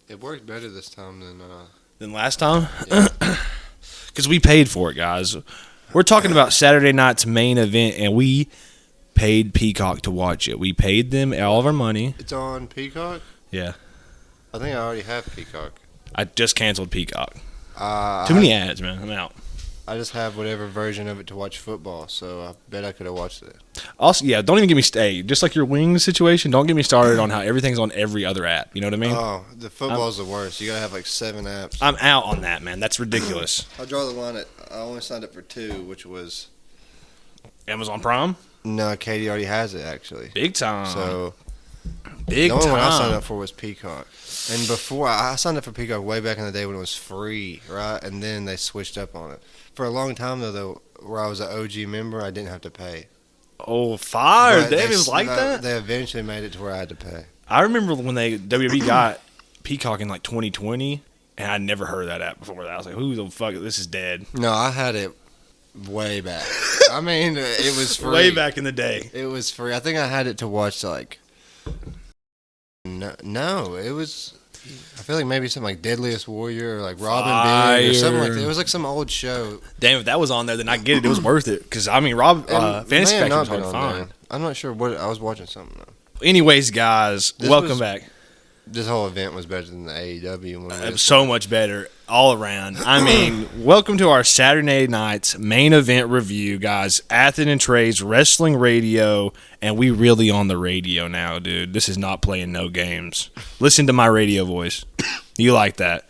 It worked better this time than last time. Yeah. Because we paid for it, guys. We're talking about Saturday night's main event, and we paid Peacock to watch it. We paid them all of our money. It's on Peacock? Yeah. I think I already have Peacock. I just canceled Peacock. Too many ads, man. I'm out. I just have whatever version of it to watch football, so I bet I could have watched it. Also, yeah, don't even get me started. Just like your wings situation, don't get me started on how everything's on every other app. You know what I mean? Oh, the football's the worst. You got to have like 7 apps. I'm out on that, man. That's ridiculous. I'll draw the line at, I only signed up for 2, which was... Amazon Prime? No, Katie already has it, actually. Big time. So, Big the only time. one I signed up for was Peacock. And before, I signed up for Peacock way back in the day when it was free, right? And then they switched up on it. For a long time, though, where I was an OG member, I didn't have to pay. Oh, fire. But They was like that? They eventually made it to where I had to pay. I remember when WWE got Peacock in like 2020, and I'd never heard of that app before that. I was like, who the fuck? This is dead. No, I had it way back. I mean, it was free. Way back in the day. It was free. I think I had it to watch like... No, it was... I feel like maybe something like Deadliest Warrior or like Robin Big or something like that. It was like some old show. Damn, if that was on there, then I get it. It was worth it. Because, I mean, Fantasy Factory was hard to find. I'm not sure what... I was watching something though. Anyways, guys, welcome back. This whole event was better than the AEW one. It was so much better all around. I mean, welcome to our Saturday night's main event review, guys. Athen and Trey's Wrestling Radio, and we really on the radio now, dude. This is not playing no games. Listen to my radio voice. You like that.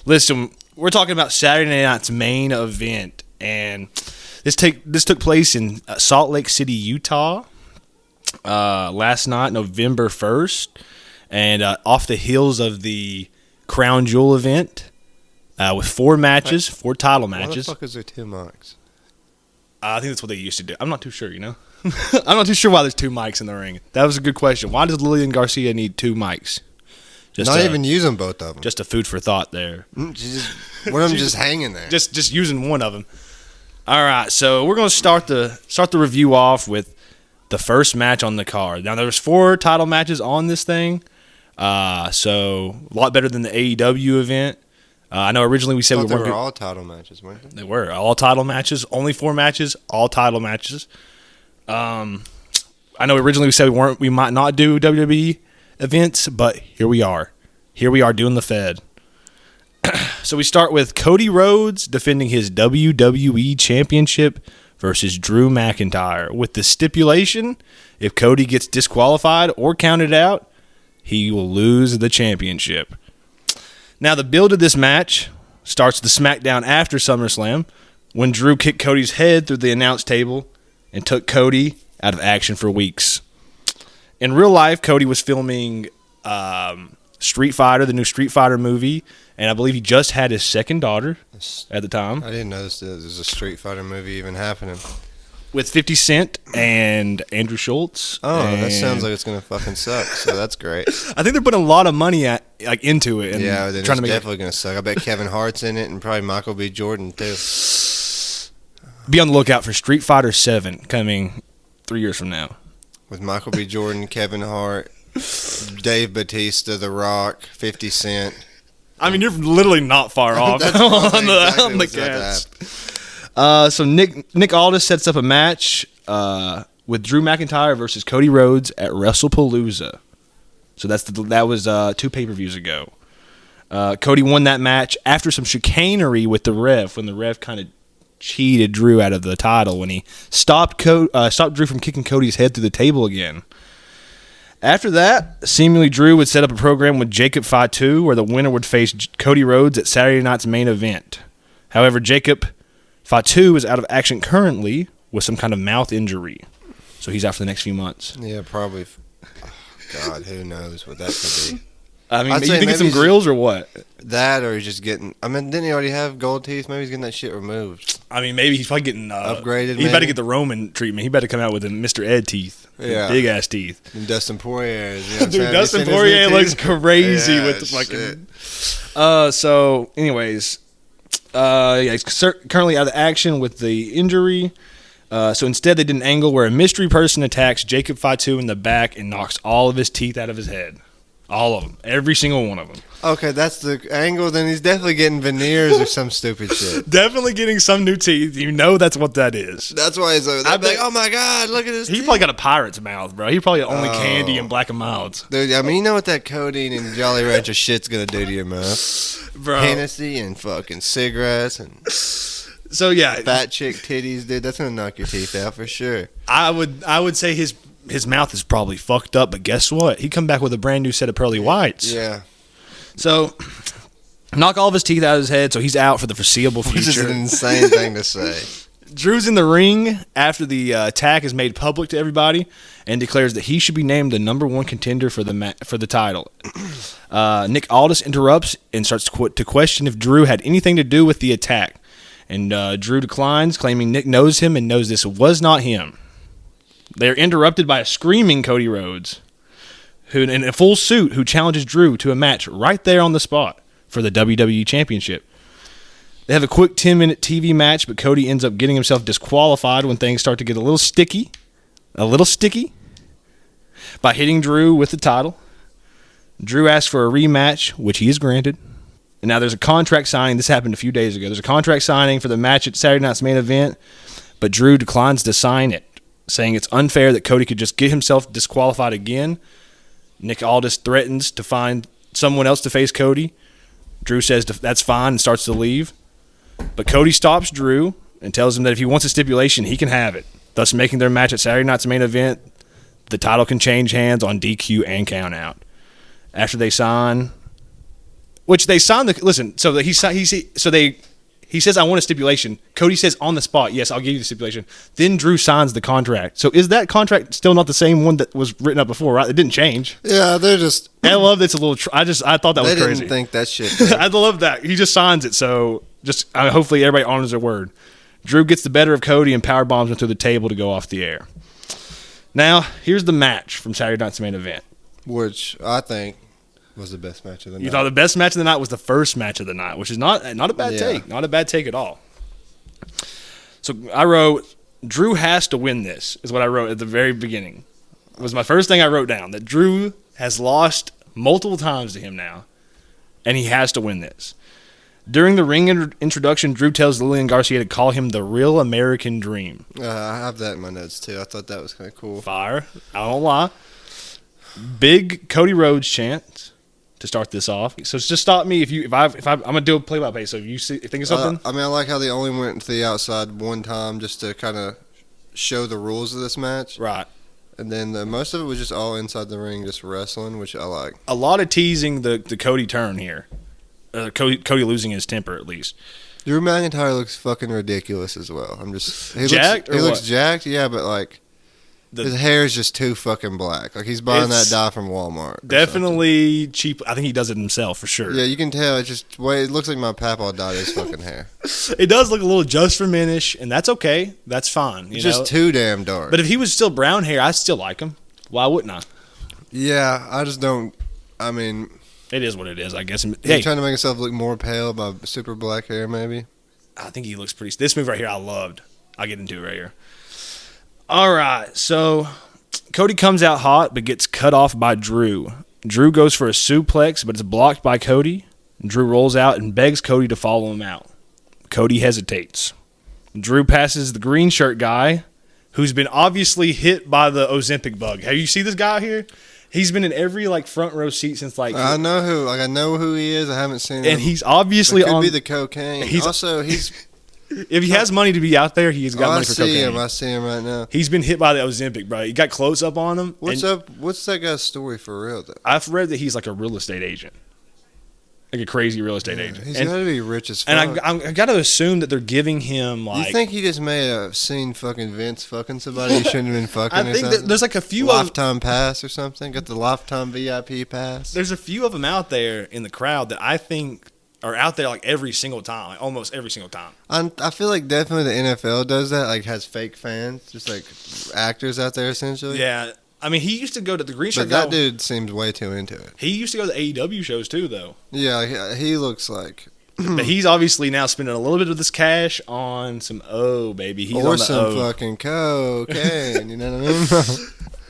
Listen, we're talking about Saturday night's main event, and this took place in Salt Lake City, Utah, last night, November 1st. And off the heels of the Crown Jewel event, with 4 matches, 4 title matches. Why the fuck is there 2 mics? I think that's what they used to do. I'm not too sure, you know? I'm not too sure why there's 2 mics in the ring. That was a good question. Why does Lillian Garcia need 2 mics? Not even using both of them. Just a food for thought there. One of them just hanging there. Just using one of them. All right, so we're going to start the review off with the first match on the card. Now, there's 4 title matches on this thing. So a lot better than the AEW event. I know originally we said we weren't. They were all title matches, weren't they? They were all title matches. Only 4 matches, all title matches. I know originally we said we might not do WWE events, but here we are. Here we are doing the Fed. So we start with Cody Rhodes defending his WWE Championship versus Drew McIntyre with the stipulation: if Cody gets disqualified or counted out, he will lose the championship. Now, the build of this match starts the SmackDown after SummerSlam when Drew kicked Cody's head through the announce table and took Cody out of action for weeks. In real life, Cody was filming Street Fighter, the new Street Fighter movie, and I believe he just had his 2nd daughter at the time. I didn't know there's a Street Fighter movie even happening. With 50 Cent and Andrew Schultz. Oh, that sounds like it's going to fucking suck, so that's great. I think they're putting a lot of money into it. And yeah, then trying it's to make definitely going to suck. I bet Kevin Hart's in it and probably Michael B. Jordan, too. Be on the lookout for Street Fighter 7 coming 3 years from now. With Michael B. Jordan, Kevin Hart, Dave Bautista, The Rock, 50 Cent. I mean, you're literally not far off on the cast. So Nick Aldis sets up a match with Drew McIntyre versus Cody Rhodes at WrestlePalooza. So that was 2 pay-per-views ago. Cody won that match after some chicanery with the ref when the ref kind of cheated Drew out of the title when he stopped Drew from kicking Cody's head through the table again. After that, seemingly Drew would set up a program with Jacob Fatu where the winner would face Cody Rhodes at Saturday night's main event. However, Jacob Fatu is out of action currently with some kind of mouth injury. So he's out for the next few months. Yeah, probably. God, who knows what that could be. I mean, you think it's some grills or what? That or he's just getting... I mean, didn't he already have gold teeth? Maybe he's getting that shit removed. I mean, maybe he's probably getting... upgraded, He better get the Roman treatment. He better come out with the Mr. Ed teeth. Yeah. Big-ass teeth. And Dustin Poirier. You know Dude, Dustin Poirier looks crazy with the fucking... So, anyways... he's currently out of action with the injury. So instead, they did an angle where a mystery person attacks Jacob Fatu in the back and knocks all of his teeth out of his head. All of them. Every single one of them. Okay, that's the angle. Then he's definitely getting veneers or some stupid shit. Definitely getting some new teeth. You know that's what that is. That's why he's over there. Like, oh my God, look at his teeth. He probably got a pirate's mouth, bro. He probably only candy and Black and Milds. Dude, I mean, you know what that codeine and Jolly Rancher shit's going to do to your mouth? Bro. Hennessy and fucking cigarettes and so, yeah. fat chick titties, dude. That's going to knock your teeth out for sure. I would say his mouth is probably fucked up, but guess what? He come back with a brand new set of pearly whites. Yeah. So, knock all of his teeth out of his head, so he's out for the foreseeable future. Which is an insane thing to say. Drew's in the ring after the attack is made public to everybody and declares that he should be named the number one contender for the title. Nick Aldis interrupts and starts to question if Drew had anything to do with the attack. And Drew declines, claiming Nick knows him and knows this was not him. They are interrupted by a screaming Cody Rhodes, who in a full suit, who challenges Drew to a match right there on the spot for the WWE Championship. They have a quick 10-minute TV match, but Cody ends up getting himself disqualified when things start to get a little sticky, by hitting Drew with the title. Drew asks for a rematch, which he is granted. And now there's a contract signing. This happened a few days ago. There's a contract signing for the match at Saturday Night's Main Event, but Drew declines to sign it, saying it's unfair that Cody could just get himself disqualified again. Nick Aldis threatens to find someone else to face Cody. Drew says that's fine and starts to leave. But Cody stops Drew and tells him that if he wants a stipulation, he can have it, thus making their match at Saturday Night's Main Event. The title can change hands on DQ and count out. After they sign, he says, I want a stipulation. Cody says on the spot, yes, I'll give you the stipulation. Then Drew signs the contract. So is that contract still not the same one that was written up before, right? It didn't change. Yeah, they're just... I love that's a little... I thought that was crazy. They didn't think that shit. I love that. He just signs it, so hopefully everybody honors their word. Drew gets the better of Cody and power bombs him through the table to go off the air. Now, here's the match from Saturday Night's Main Event. Which I think was the best match of the night. You thought the best match of the night was the first match of the night, which is not a bad take. Not a bad take at all. So I wrote, Drew has to win this, is what I wrote at the very beginning. It was my first thing I wrote down, that Drew has lost multiple times to him now, and he has to win this. During the ring introduction, Drew tells Lillian Garcia to call him the real American Dream. I have that in my notes, too. I thought that was kind of cool. Fire. I don't lie. Big Cody Rhodes chant to start this off. So just stop me if I'm gonna do a play-by-play. So if you think of something. I like how they only went to the outside one time just to kind of show the rules of this match. Right. And then most of it was just all inside the ring, just wrestling, which I like. A lot of teasing the Cody turn here. Cody losing his temper at least. Drew McIntyre looks fucking ridiculous as well. He jacked. Looks jacked, yeah, but like his hair is just too fucking black. Like he's buying that dye from Walmart. Definitely cheap. I think he does it himself for sure. Yeah, you can tell. It looks like my papa dyed his fucking hair. It does look a little just for minish, and that's okay. That's fine. It's just too damn dark. But if he was still brown hair, I still like him. Why wouldn't I? Yeah, I just don't. I mean, it is what it is, I guess. He's trying to make himself look more pale by super black hair, maybe. I think he looks pretty. This move right here, I loved. I'll get into it right here. All right, so Cody comes out hot, but gets cut off by Drew. Drew goes for a suplex, but it's blocked by Cody. Drew rolls out and begs Cody to follow him out. Cody hesitates. Drew passes the green shirt guy, who's been obviously hit by the Ozempic bug. Have you seen this guy here? He's been in every front row seat since I know who he is. I haven't seen him. And he's obviously could be the cocaine. He's if he has money to be be out there, he's got money for cocaine. I see him right now. He's been hit by the Ozempic, bro. He got close up on him. What's up? What's that guy's story for real though? I've read that he's like a real estate agent. Like a crazy real estate agent. He's got to be rich as fuck. And I got to assume that they're giving him You think he just may have seen fucking Vince fucking somebody he shouldn't have been fucking I think that there's like a few lifetime pass or something. Got the lifetime VIP pass. There's a few of them out there in the crowd that I think are out there every single time, almost every single time. I feel like definitely the NFL does that, has fake fans, just actors out there essentially. Yeah. I mean, he used to go to the green shirt guy. But that dude seems way too into it. He used to go to the AEW shows too, though. Yeah, he looks like. But he's obviously now spending a little bit of this cash on some baby. He's or on the some fucking cocaine. You know what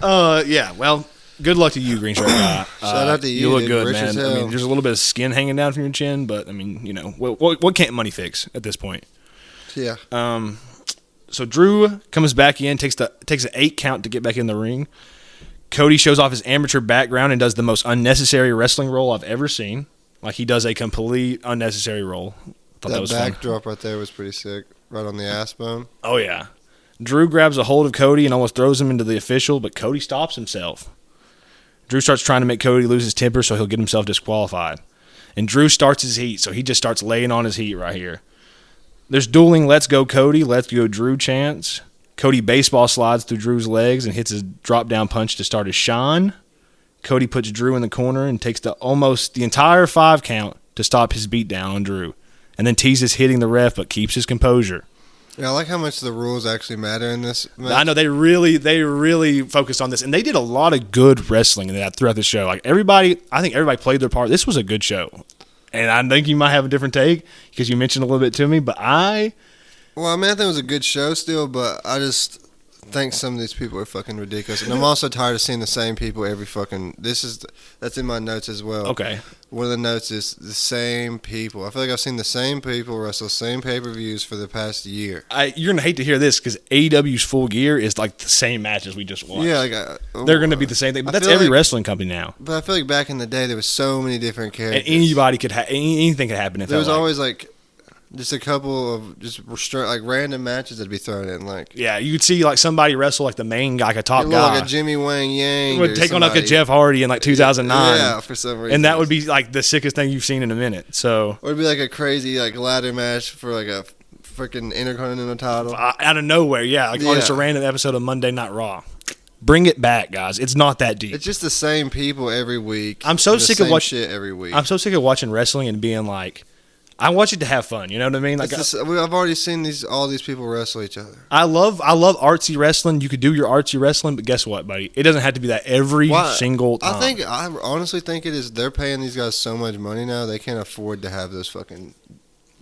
I mean? Yeah. Well, Good luck to you, Green Shirt guy. Shout out to you. You look dude. good, Rich man. as I hell. mean, there's a little bit of skin hanging down from your chin, but I mean, you know, what can't money fix at this point? Yeah. So Drew comes back in, takes an 8 count to get back in the ring. Cody shows off his amateur background and does the most unnecessary wrestling role I've ever seen. Like, he does a complete unnecessary role. Thought that was fun. backdrop right there was pretty sick. Right on the ass bone. Oh, yeah. Drew grabs a hold of Cody and almost throws him into the official, but Cody stops himself. Drew starts trying to make Cody lose his temper so he'll get himself disqualified. And Drew starts his heat, so he just starts laying on his heat right here. There's dueling "Let's Go Cody, Let's Go Drew" chants. Cody baseball slides through Drew's legs and hits his drop-down punch to start his shine. Cody puts Drew in the corner and takes almost the entire 5 count to stop his beatdown on Drew, and then teases hitting the ref but keeps his composure. Yeah, I like how much the rules actually matter in this match. I know they really focused on this, and they did a lot of good wrestling in that throughout the show. Like, I think everybody played their part. This was a good show, and I think you might have a different take because you mentioned a little bit to me. But Well, I mean, I think it was a good show still, but I just think some of these people are fucking ridiculous. And I'm also tired of seeing the same people every fucking... That's in my notes as well. Okay. One of the notes is the same people. I feel like I've seen the same people wrestle same pay-per-views for the past year. You're going to hate to hear this because AEW's Full Gear is like the same matches we just watched. Yeah, they're going to be the same thing. But I that's feel every like- wrestling company now. But I feel like back in the day, there was so many different characters. And anybody could anything could happen. There was always like just a couple of just random matches that'd be thrown in. Like, yeah, you could see like somebody wrestle like the main guy, like a top it looked guy. like a Jimmy Wang Yang. Would take on like a Jeff Hardy in like 2009. Yeah, for some reason. And that would be like the sickest thing you've seen in a minute. So Or it'd be like a crazy like ladder match for like a freaking Intercontinental title. out of nowhere, yeah, like on just a random episode of Monday Night Raw. Bring it back, guys. It's not that deep. It's just the same people every week. I'm so sick of watching shit every week. I'm so sick of watching wrestling and being like, I watch it to have fun. You know what I mean? Like, I've already seen all these people wrestle each other. I love artsy wrestling. You could do your artsy wrestling, but guess what, buddy? It doesn't have to be that every single time. I honestly think it is. They're paying these guys so much money now. They can't afford to have those fucking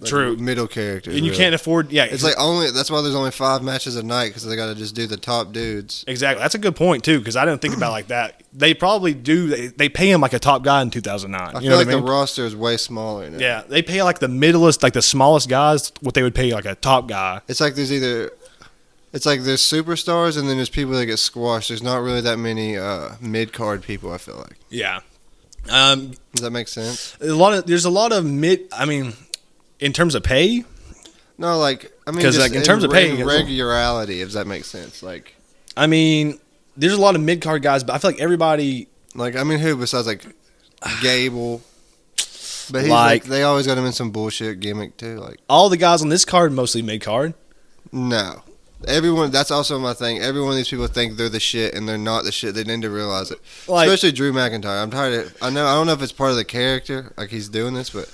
true middle characters. And you can't afford. Yeah, it's like that's why there's only 5 matches a night because they got to just do the top dudes. Exactly. That's a good point too because I didn't think about it like that. They probably do. They pay him like a top guy in 2009. I feel like the roster is way smaller now. Yeah, they pay like the middlest, like the smallest guys what they would pay like a top guy. It's like there's superstars and then there's people that get squashed. There's not really that many mid card people. I feel like. Yeah. Does that make sense? There's a lot of mid. I mean, in terms of pay. No, like I mean, 'cause, like, in terms of pay, regularity, if that makes sense. Like, I mean, there's a lot of mid card guys, but I feel like everybody. Like, I mean, who besides like Gable? But he's like they always got him in some bullshit gimmick too. Like all the guys on this card mostly mid card. No. Everyone, that's also my thing. Every one of these people think they're the shit, and they're not the shit. They need to realize it. Like, especially Drew McIntyre. I'm tired of. I don't know if it's part of the character, like he's doing this, but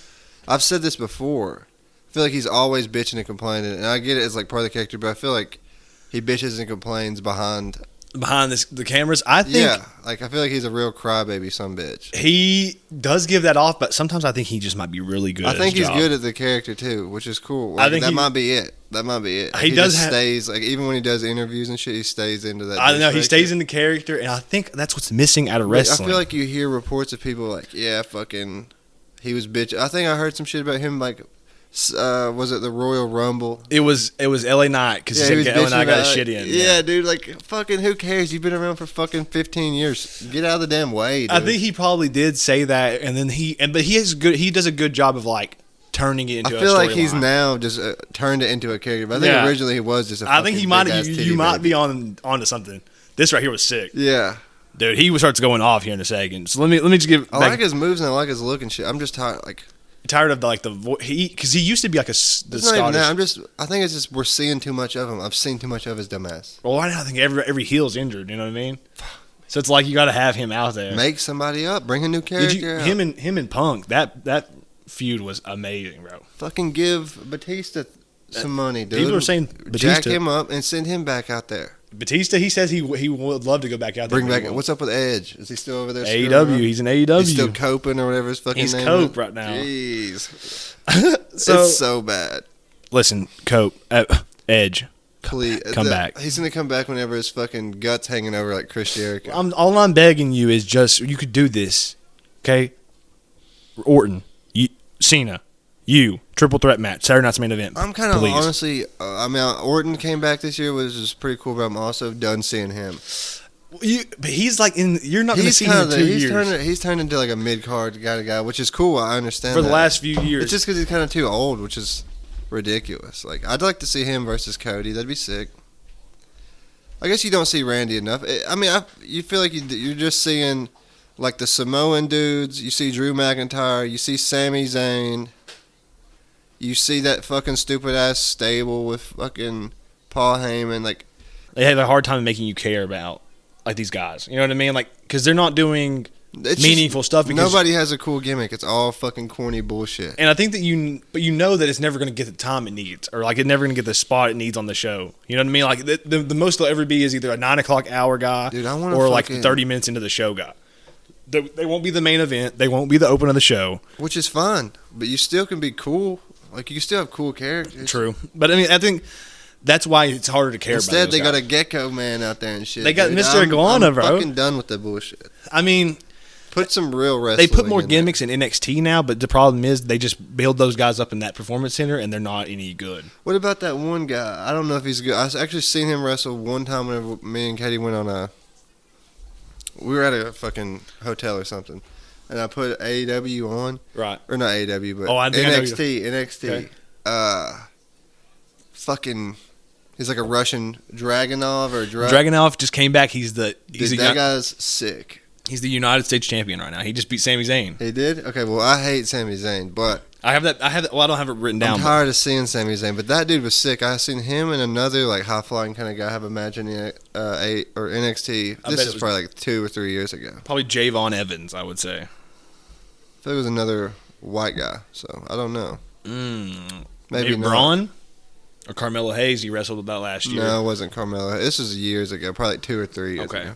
I've said this before. I feel like he's always bitching and complaining, and I get it. It's like part of the character, but I feel like he bitches and complains behind the cameras. I think. Yeah, like I feel like he's a real crybaby, some bitch. He does give that off, but sometimes I think he just might be really good. I think he's good at the character too, which is cool. Like, I think that might be it. That might be it. Like, he does stays like even when he does interviews and shit, he stays into that. I know he stays in the character, and I think that's what's missing out of wrestling. I feel like you hear reports of people like, yeah, fucking, he was bitch. I think I heard some shit about him like. Was it the Royal Rumble? It was LA Knight because he said LA Knight got his shit in. Yeah, dude, like fucking who cares? You've been around for fucking 15 years. Get out of the damn way, dude. I think he probably did say that, and then but he does a good job of like turning it into. I feel like he's now just turned it into a character. But I think originally he was just. I think he might. You might be onto something. This right here was sick. Yeah. Dude, he starts going off here in a second. So let me just give. I like his moves and I like his look and shit. I'm just tired, tired of because he used to be like the Scottish. I think it's just we're seeing too much of him. I've seen too much of his dumbass. Well, I think every heel's injured. You know what I mean? So it's like you got to have him out there. Make somebody up. Bring a new character. Him and Punk. That feud was amazing, bro. Fucking give Batista some money, dude. People are saying Batista. Jack him up and send him back out there. Batista, he says he would love to go back out there. Bring back. What's up with Edge? Is he still over there? AEW. He's in AEW. He's still coping or whatever his fucking name is. He's Cope right now. Jeez. It's so bad. Listen, Cope. Edge. Please come back. He's gonna come back whenever his fucking guts hanging over like Chris Jericho. All I'm begging you is just you could do this, okay? Orton, Cena, triple threat match, Saturday Night's Main Event. I'm kind of honestly, Orton came back this year, which is pretty cool, but I'm also done seeing him. But he's like you're not going to see him in 2 years. He's turned into like a mid card guy, which is cool. I understand for the last few years. It's just because he's kind of too old, which is ridiculous. Like, I'd like to see him versus Cody. That'd be sick. I guess you don't see Randy enough. You feel like you're just seeing like the Samoan dudes. You see Drew McIntyre. You see Sami Zayn. You see that fucking stupid ass stable with fucking Paul Heyman. Like, they have a hard time making you care about like these guys. You know what I mean? Like, because they're not doing meaningful stuff. Because nobody has a cool gimmick. It's all fucking corny bullshit. And I think that you know that it's never going to get the time it needs, or like it's never going to get the spot it needs on the show. You know what I mean? Like the most they'll ever be is either a 9 o'clock hour guy, dude, or like 30 minutes into the show guy. They won't be the main event. They won't be the open of the show, which is fine. But you still can be cool. Like, you can still have cool characters. True, but I think that's why it's harder to care about. Instead, they got a Gecko Man out there and shit. They got Mr. Iguana, bro. I'm fucking done with the bullshit. I mean, put some real wrestling. They put more gimmicks in NXT now, but the problem is they just build those guys up in that performance center, and they're not any good. What about that one guy? I don't know if he's good. I actually seen him wrestle one time whenever me and Katie went on we were at a fucking hotel or something, and I put AEW on. Right. Or not AEW, but NXT. Okay. Fucking, he's like a Russian Dragunov or Dragunov just came back. That guy's sick. He's the United States champion right now. He just beat Sami Zayn. He did? Okay, well, I hate Sami Zayn, but I have that. Well, I don't have it written down. I'm tired of seeing Sami Zayn, but that dude was sick. I seen him and another like high flying kind of guy have a match in NXT. This is probably like 2 or 3 years ago. Probably Javon Evans, I would say. I thought it was another white guy, so I don't know. Maybe Braun or Carmelo Hayes. He wrestled about last year. No, it wasn't Carmelo. This was years ago, probably like 2 or 3 years ago.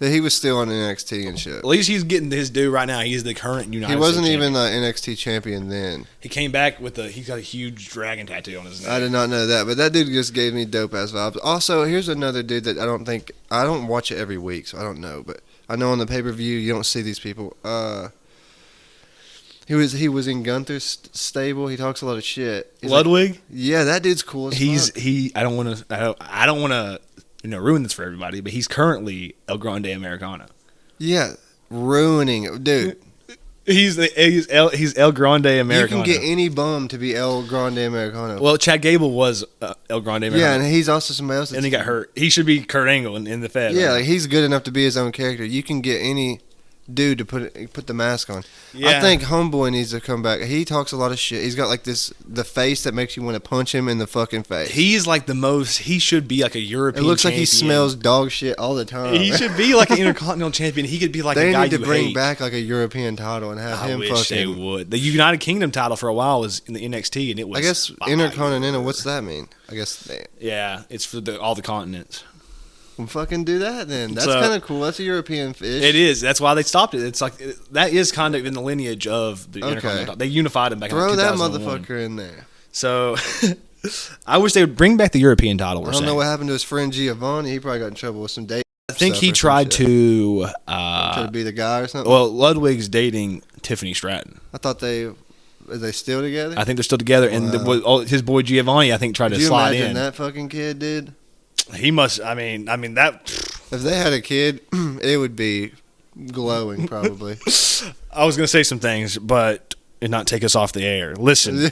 He was still on NXT and shit. At least he's getting his due right now. He's the current United States champion. He wasn't even an NXT champion then. He came back with he's got a huge dragon tattoo on his neck. I did not know that, but that dude just gave me dope-ass vibes. Also, here's another dude that I don't watch it every week, so I don't know, but I know on the pay-per-view you don't see these people. He was in Gunther's stable. He talks a lot of shit. Ludwig? Like, yeah, that dude's cool as fuck. I don't want to ruin this for everybody, but he's currently El Grande Americana. Yeah, ruining it, dude. He's El Grande Americana. You can get any bum to be El Grande Americana. Well, Chad Gable was El Grande Americana. Yeah, and he's also somebody else. And he got hurt. He should be Kurt Angle in the Fed. Yeah, like, he's good enough to be his own character. You can get any dude to put the mask on. Yeah. I think Homeboy needs to come back. He talks a lot of shit. He's got like the face that makes you want to punch him in the fucking face. He's like he should be like a European champion. It looks like he smells dog shit all the time. He should be like an Intercontinental champion. He could be like a guy you hate. They need to bring back like a European title and have him fucking. I wish they would. The United Kingdom title for a while was in the NXT and it was. I guess Intercontinental, what's that mean? I guess yeah, it's for all the continents. Well, fucking do that then. That's kind of cool. That's a European fish. It is. That's why they stopped it. It's like that is kind of in the lineage of the Intercontinental. They unified them back in 2001. Throw that motherfucker in there. So I wish they would bring back the European title. I don't know what happened to his friend Giovanni. He probably got in trouble with some dating. I think he tried to be the guy or something. Well, Ludwig's dating Tiffany Stratton. I thought are they still together? I think they're still together. Wow. And his boy Giovanni, I think, tried to slide in. Did you imagine that fucking kid, dude? He must. I mean that. If they had a kid, it would be glowing, probably. I was gonna say some things, but not take us off the air. Listen,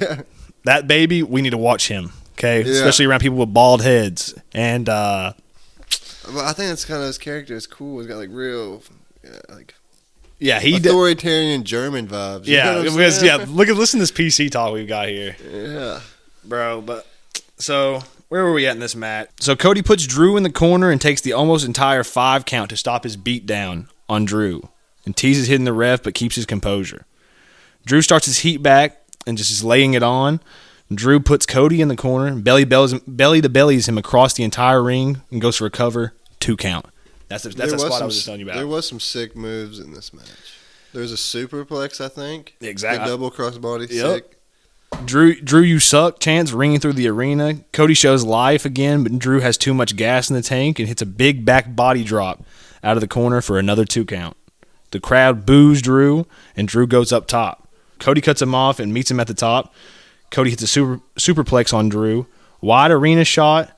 that baby, we need to watch him. Okay, especially around people with bald heads. And well, I think that's kind of his character. It's cool. He's got like real, he authoritarian German vibes. Listen to this PC talk we've got here. Yeah, bro. But so. Where were we at in this match? So Cody puts Drew in the corner and takes the almost entire 5 count to stop his beatdown on Drew and teases hitting the ref but keeps his composure. Drew starts his heat back and just is laying it on. Drew puts Cody in the corner, belly to bellies him across the entire ring and goes for a cover, 2 count. That's the spot I was just telling you about. There was some sick moves in this match. There was a superplex, I think. Exactly. A double crossbody, sick. Drew, you suck chants ringing through the arena. Cody shows life again, but Drew has too much gas in the tank and hits a big back body drop out of the corner for another 2 count. The crowd boos Drew, and Drew goes up top. Cody cuts him off and meets him at the top. Cody hits a superplex on Drew. Wide arena shot,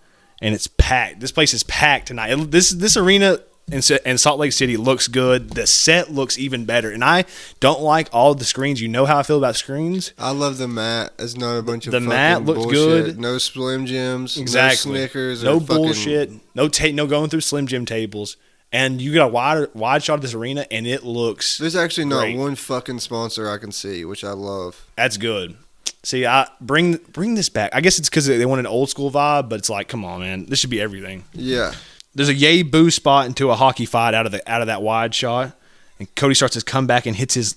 and it's packed. This place is packed tonight. This arena in Salt Lake City looks good. The set looks even better. And I don't like all the screens. You know how I feel about screens. I love the mat. It's not a bunch of the mat looks bullshit. Good. No Slim Jims. Exactly. No Snickers. No bullshit. No going through Slim Jim tables. And you got a wide shot of this arena, and it looks There's actually not great. one fucking sponsor I can see, which I love. That's good. See, I bring this back. I guess it's because they want an old school vibe, but it's like, come on, man, this should be everything. Yeah. There's a yay boo spot into a hockey fight out of that wide shot, and Cody starts his comeback and hits his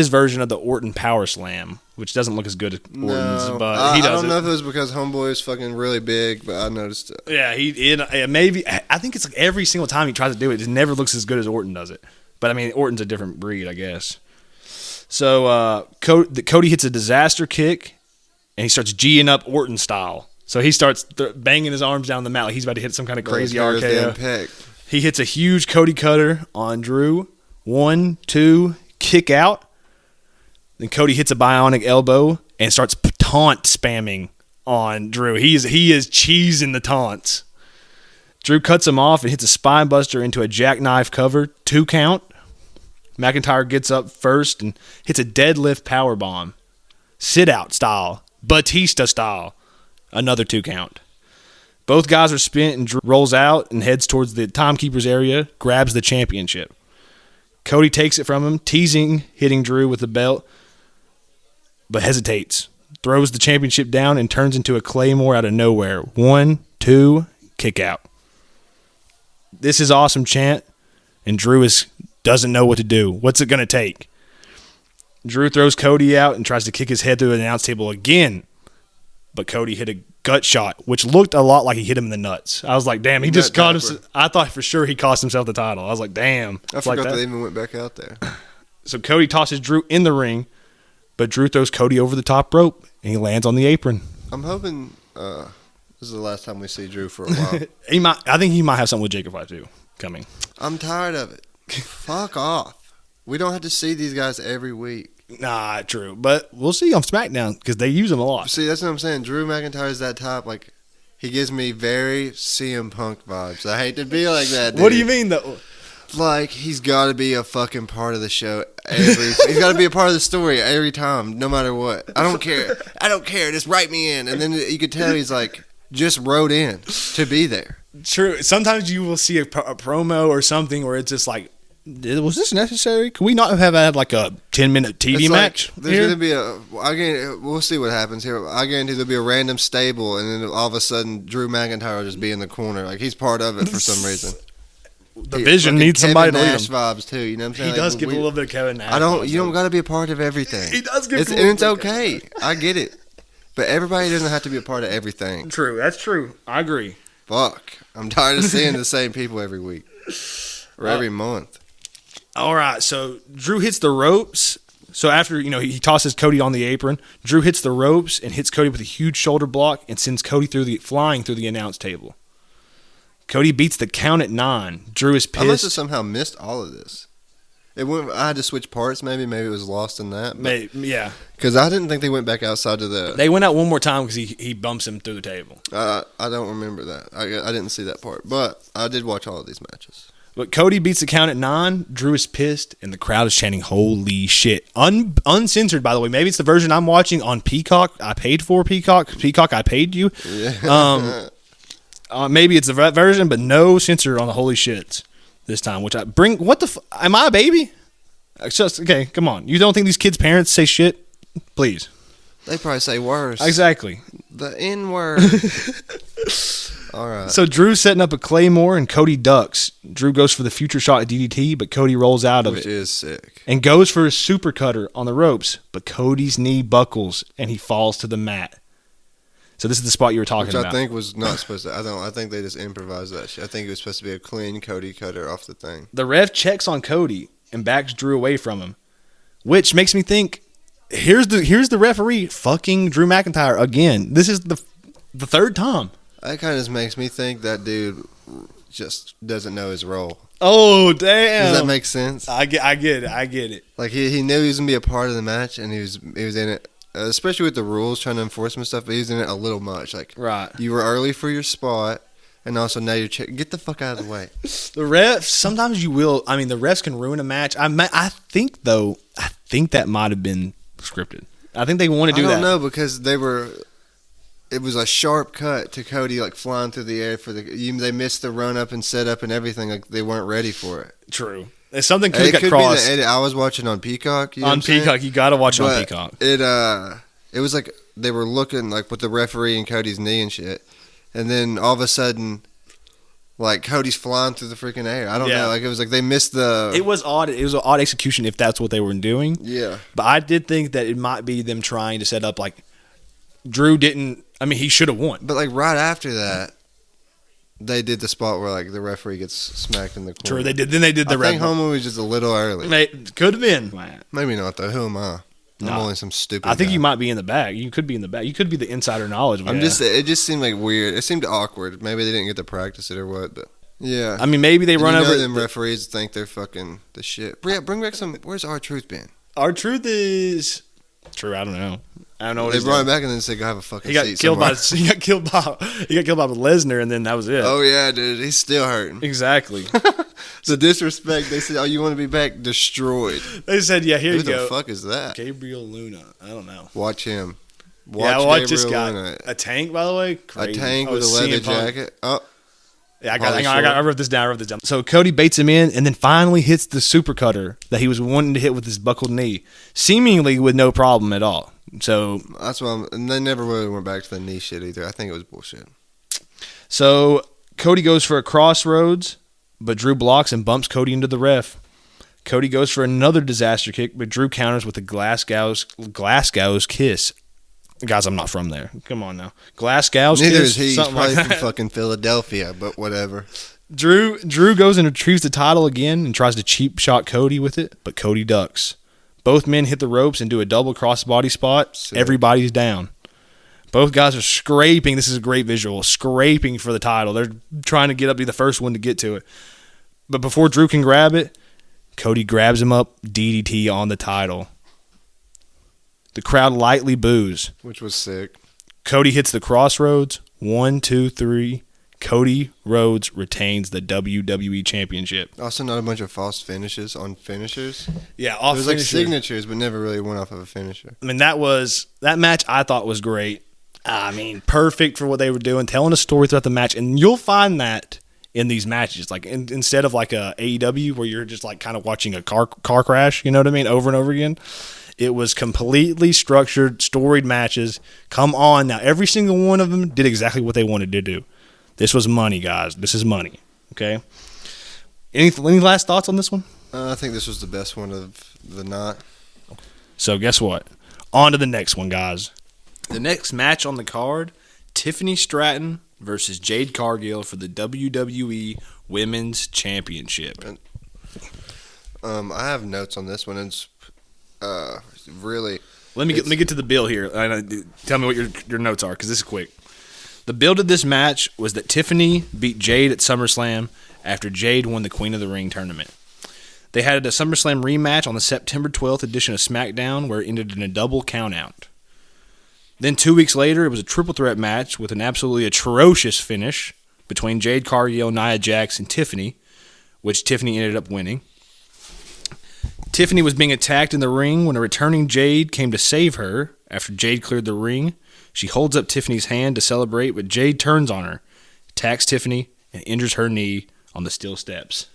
version of the Orton power slam, which doesn't look as good as Orton's, but he does. I don't know if it was because Homeboy is fucking really big, but I noticed it. Yeah, maybe. I think it's like every single time he tries to do it, it never looks as good as Orton does it. But I mean, Orton's a different breed, I guess. So Cody hits a disaster kick, and he starts G'ing up Orton style. So he starts banging his arms down the mat like he's about to hit some kind of crazy RKO. He hits a huge Cody cutter on Drew. 1, 2, kick out. Then Cody hits a bionic elbow and starts taunt spamming on Drew. He is cheesing the taunts. Drew cuts him off and hits a spine buster into a jackknife cover. 2 count. McIntyre gets up first and hits a deadlift powerbomb. Sit out style. Batista style. Another 2 count. Both guys are spent and Drew rolls out and heads towards the timekeeper's area, grabs the championship. Cody takes it from him, teasing, hitting Drew with the belt, but hesitates. Throws the championship down and turns into a Claymore out of nowhere. 1, 2, kick out. This is awesome chant, and Drew doesn't know what to do. What's it going to take? Drew throws Cody out and tries to kick his head through the announce table again, but Cody hit a gut shot, which looked a lot like he hit him in the nuts. I was like, damn, he just caught him. I thought for sure he cost himself the title. I was like, damn. I forgot they even went back out there. So Cody tosses Drew in the ring, but Drew throws Cody over the top rope, and he lands on the apron. I'm hoping this is the last time we see Drew for a while. I think he might have something with Jacob Fatu coming. I'm tired of it. Fuck off. We don't have to see these guys every week. Nah, true. But we'll see on SmackDown because they use him a lot. See, that's what I'm saying. Drew McIntyre is that type. Like, he gives me very CM Punk vibes. I hate to be like that, dude. What do you mean, though? Like, he's got to be a fucking part of the show. He's got to be a part of the story every time, no matter what. I don't care. Just write me in. And then you could tell he's like, just wrote in to be there. True. Sometimes you will see a promo or something where it's just like, was this necessary? Could we not have had like a 10-minute TV match? There's going to be we'll see what happens here. I guarantee there'll be a random stable, and then all of a sudden Drew McIntyre will just be in the corner. Like, he's part of it for some reason. The Vision needs somebody to lead him. Vibes too, you know what I'm saying? He does give a little bit of Kevin Nash. You don't got to be a part of everything. He does give and it's okay. I get it. But everybody doesn't have to be a part of everything. True. That's true. I agree. Fuck. I'm tired of seeing the same people every week. Or every month. All right, so Drew hits the ropes. So after, he tosses Cody on the apron, Drew hits the ropes and hits Cody with a huge shoulder block and sends Cody flying through the announce table. Cody beats the count at 9. Drew is pissed. I must have somehow missed all of this. I had to switch parts, maybe it was lost in that. Yeah. Because I didn't think they went back outside of the... They went out one more time because he bumps him through the table. I don't remember that. I didn't see that part. But I did watch all of these matches. But Cody beats the count at 9. Drew is pissed, and the crowd is chanting, "Holy shit!" Uncensored, by the way. Maybe it's the version I'm watching on Peacock. I paid for Peacock. Peacock, I paid you. Yeah. Maybe it's the version, but no censor on the holy shits this time. Which what the? Am I a baby? Okay, come on. You don't think these kids' parents say shit? Please. They probably say worse. Exactly. The N word. All right. So Drew's setting up a Claymore and Cody ducks. Drew goes for the future shot at DDT, but Cody rolls out of it. Which is sick. And goes for a super cutter on the ropes, but Cody's knee buckles and he falls to the mat. So this is the spot you were talking about. Which I think was not supposed to. I think they just improvised that shit. I think it was supposed to be a clean Cody cutter off the thing. The ref checks on Cody and backs Drew away from him, which makes me think here's the referee fucking Drew McIntyre again. This is the third time. That kind of just makes me think that dude just doesn't know his role. Oh, damn. Does that make sense? I get it. Like he knew he was gonna be a part of the match, and he was in it, especially with the rules trying to enforce some stuff. But he was in it a little much. Like, right, you were early for your spot, and also now you're get the fuck out of the way. The refs, sometimes you will. I mean, the refs can ruin a match. I think that might have been scripted. I think they want to do that. I don't know, because it was a sharp cut to Cody, like flying through the air they missed the run up and set up and everything. Like they weren't ready for it. True. If something could be crossed. the edit. I was watching on Peacock. You know on Peacock, you got to watch it on Peacock. It was like they were looking like with the referee and Cody's knee and shit, and then all of a sudden, like Cody's flying through the freaking air. I don't know. Like it was like they missed the. It was odd. It was an odd execution if that's what they were doing. Yeah. But I did think that it might be them trying to set up like Drew didn't. I mean, he should have won. But like right after that, they did the spot where like the referee gets smacked in the corner. True, they did. Then they did the red. I think Homer was just a little early. Could have been. Maybe not though. Who am I? I'm only some stupid. I think guy. you might be in the back. You could be in the back. You could be the insider knowledge. It just seemed like weird. It seemed awkward. Maybe they didn't get to practice it or what. But yeah. I mean, maybe they run over. Them referees think they're fucking the shit. Yeah, bring back some. Where's R-Truth been? R-Truth is true. I don't know. What they brought him back and then said, "Go have a fucking seat." He got killed by Lesnar, and then that was it. Oh yeah, dude, he's still hurting. Exactly. The disrespect. They said, "Oh, you want to be back?" Destroyed. They said, "Yeah, here you go." Who the fuck is that? Gabriel Luna. I don't know. Watch him. Watch this guy. Luna. A tank, by the way. Crazy. A tank with a leather jacket. Oh. Yeah, I wrote this down. So Cody baits him in and then finally hits the super cutter that he was wanting to hit with his buckled knee, seemingly with no problem at all. So that's why and they never really went back to the knee shit either. I think it was bullshit. So Cody goes for a crossroads, but Drew blocks and bumps Cody into the ref. Cody goes for another disaster kick, but Drew counters with a Glasgow's kiss. Guys, I'm not from there. Come on now. Glasgow's kiss. Neither is he. He's probably like from fucking Philadelphia, but whatever. Drew goes and retrieves the title again and tries to cheap shot Cody with it, but Cody ducks. Both men hit the ropes and do a double crossbody spot. Sick. Everybody's down. Both guys are scraping. This is a great visual. Scraping for the title. They're trying to get up to be the first one to get to it. But before Drew can grab it, Cody grabs him up, DDT on the title. The crowd lightly boos. Which was sick. Cody hits the crossroads. 1, 2, 3. Cody Rhodes retains the WWE Championship. Also, not a bunch of false finishes on finishers. Yeah, off finisher. It was like signatures, but never really went off of a finisher. I mean, that match I thought was great. I mean, perfect for what they were doing, telling a story throughout the match. And you'll find that in these matches. Like, instead of like a AEW where you're just like kind of watching a car crash, you know what I mean, over and over again. It was completely structured, storied matches. Come on now. Every single one of them did exactly what they wanted to do. This was money, guys. This is money. Okay? Any last thoughts on this one? I think this was the best one of the night. So guess what? On to the next one, guys. The next match on the card, Tiffany Stratton versus Jade Cargill for the WWE Women's Championship. I have notes on this one. It's really... Let me get to the bill here. Tell me what your notes are, because this is quick. The build of this match was that Tiffany beat Jade at SummerSlam after Jade won the Queen of the Ring tournament. They had a SummerSlam rematch on the September 12th edition of SmackDown where it ended in a double countout. Then 2 weeks later, it was a triple threat match with an absolutely atrocious finish between Jade Cargill, Nia Jax, and Tiffany, which Tiffany ended up winning. Tiffany was being attacked in the ring when a returning Jade came to save her. After Jade cleared the ring, she holds up Tiffany's hand to celebrate, but Jade turns on her, attacks Tiffany, and injures her knee on the steel steps.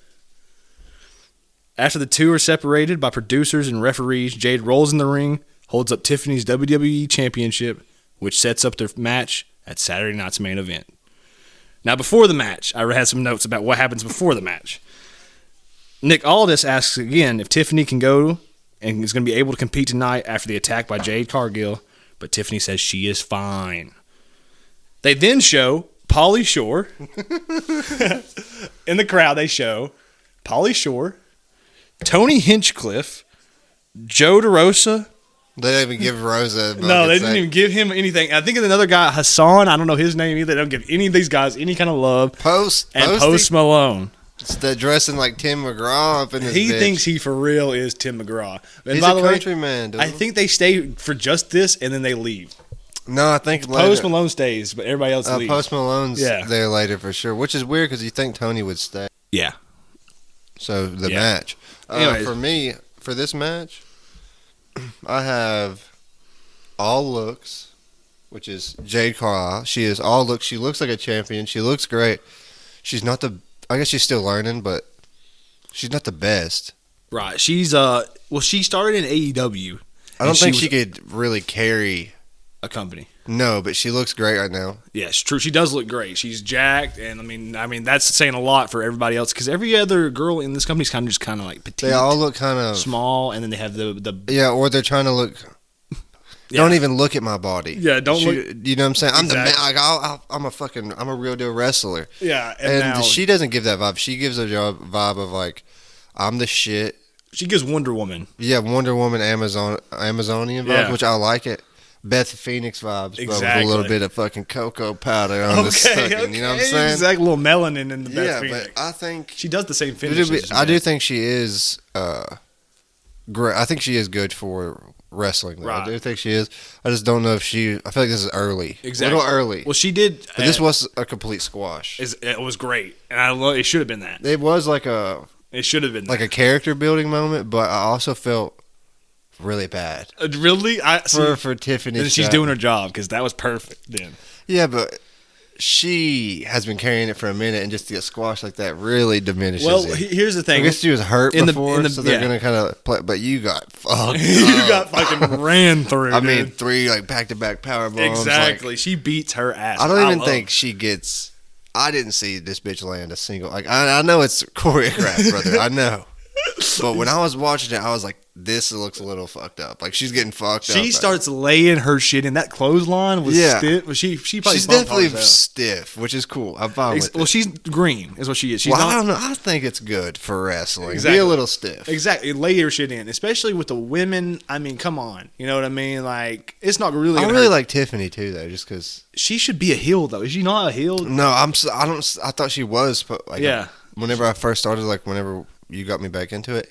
After the two are separated by producers and referees, Jade rolls in the ring, holds up Tiffany's WWE Championship, which sets up their match at Saturday night's main event. Now, before the match, I had some notes about what happens before the match. Nick Aldis asks again if Tiffany can go and is going to be able to compete tonight after the attack by Jade Cargill, but Tiffany says she is fine. They then show Pauly Shore. In the crowd, they show Pauly Shore, Tony Hinchcliffe, Joe DeRosa, They didn't even give Rosa. No, they didn't even give him anything. I think another guy, Hassan. I don't know his name either. They don't give any of these guys any kind of love. Post Malone. It's the dressing like Tim McGraw up in this. He bitch. thinks he for real is Tim McGraw. And He's by a the way, country man. Dude. I think they stay for just this and then they leave. No, I think Post Malone stays, but everybody else leaves. Post Malone's there later for sure, which is weird because you think Tony would stay. Yeah. So the match. For me, for this match, I have all looks, which is Jade Carlisle. She is all looks. She looks like a champion. She looks great. She's not the. I guess she's still learning, but she's not the best. Right. She's she started in AEW. I don't think she could really carry a company. No, but she looks great right now. Yeah, it's true. She does look great. She's jacked, and I mean that's saying a lot for everybody else because every other girl in this company is kind of like petite. They all look kind of small, and then they have the or they're trying to look. Don't even look at my body. Yeah, don't look. You know what I'm saying? I'm exactly. I'm a real deal wrestler. Yeah, and she doesn't give that vibe. She gives a vibe of like, I'm the shit. She gives Wonder Woman. Yeah, Wonder Woman, Amazonian vibe, which I like it. Beth Phoenix vibes, but with a little bit of fucking cocoa powder on the stucking. You know what I'm saying? Exactly, a little melanin in the Beth Phoenix. But I think she does the same finish. I do think she is great. I think she is good for wrestling. Though. Right. I do think she is. I just don't know if she. I feel like this is early. Exactly. A little early. Well, she did. But this was a complete squash. It was great, and it should have been that. It was like a. It should have been like a character building moment, but I also felt really bad. Really? For Tiffany. Then she's doing her job because that was perfect. Then. Yeah, but she has been carrying it for a minute, and just to get squashed like that really diminishes it. Here's the thing. I guess she was hurt before, so they're gonna kind of play. But you got fucked. You got fucking ran through. I mean, 3 like back-to-back power bombs. Exactly. Like, she beats her ass. I don't even think she gets. I didn't see this bitch land a single. Like I know it's choreographed, brother. I know. But when I was watching it, I was like, this looks a little fucked up. Like, she's getting fucked up. She starts laying her shit in. That clothesline was stiff. She's definitely stiff, which is cool. I'm fine with it. Well, she's green, is what she is. I don't know. I think it's good for wrestling. Exactly. Be a little stiff. Exactly. Lay your shit in, especially with the women. I mean, come on. You know what I mean? Like, it's not really. I really like Tiffany, too, though, just because. She should be a heel, though. Is she not a heel? No, I thought she was. Like, whenever I first started, like, whenever you got me back into it,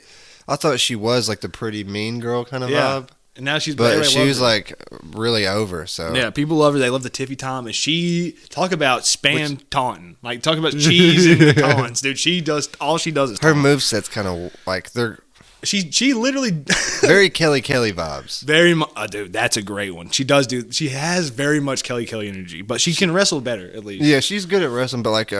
I thought she was like the pretty mean girl kind of vibe. And now she was like really over. So yeah, people love her. They love the Tiffy Tom, and she talk about spam taunting, like talk about cheese and the taunts, dude. She does all she does is her moveset's kind of like they're. She literally very Kelly vibes. Very much, dude. That's a great one. She does do. She has very much Kelly energy, but she can wrestle better at least. Yeah, she's good at wrestling, but like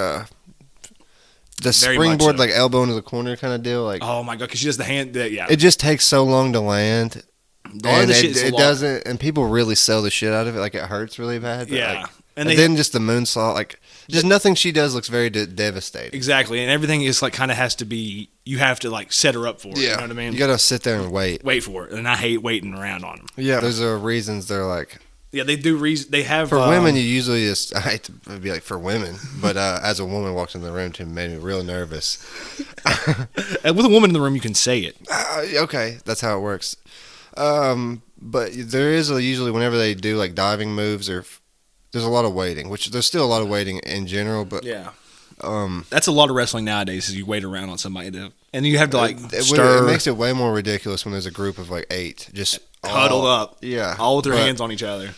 the springboard, like elbow into the corner kind of deal. Like, oh my god, because she does the hand. It just takes so long to land, and it doesn't. And people really sell the shit out of it. Like it hurts really bad. Yeah, like, and then just the moonsault, like just nothing she does looks very devastating. Exactly, and everything is like kind of has to be. You have to like set her up for it. Yeah, you know what I mean. You gotta sit there and wait for it, and I hate waiting around on them. Yeah, those are reasons they're like. Yeah, they do. They have for women. You usually just. I hate to be like for women, but as a woman walks in the room, it made me real nervous. And with a woman in the room, you can say it. Okay, that's how it works. But there is usually whenever they do like diving moves or there's a lot of waiting, which there's still a lot of waiting in general. But yeah, that's a lot of wrestling nowadays. Is you wait around on somebody and you have to like stir. It makes it way more ridiculous when there's a group of like 8 just. Huddled up, all with their hands on each other.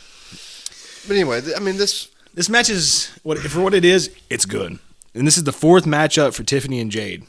But anyway, I mean this match is for what it is. It's good, and this is the 4th matchup for Tiffany and Jade.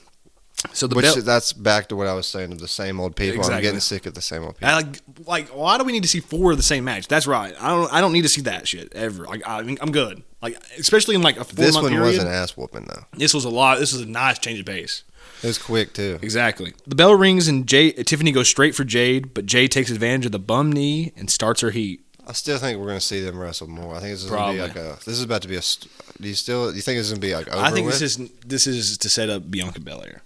So that's back to what I was saying of the same old people. Exactly. I'm getting sick of the same old people. Like, why do we need to see 4 of the same match? That's right. I don't need to see that shit ever. Like, I mean, I'm good. Like, especially in like a 4-month period. This one was an ass whooping though. This was a lot. This was a nice change of pace. It was quick, too. Exactly. The bell rings and Tiffany goes straight for Jade, but Jade takes advantage of the bum knee and starts her heat. I still think we're going to see them wrestle more. I think this is going to be like this is about to be a... Do you think this is going to be like over I think with? this is to set up Bianca Belair.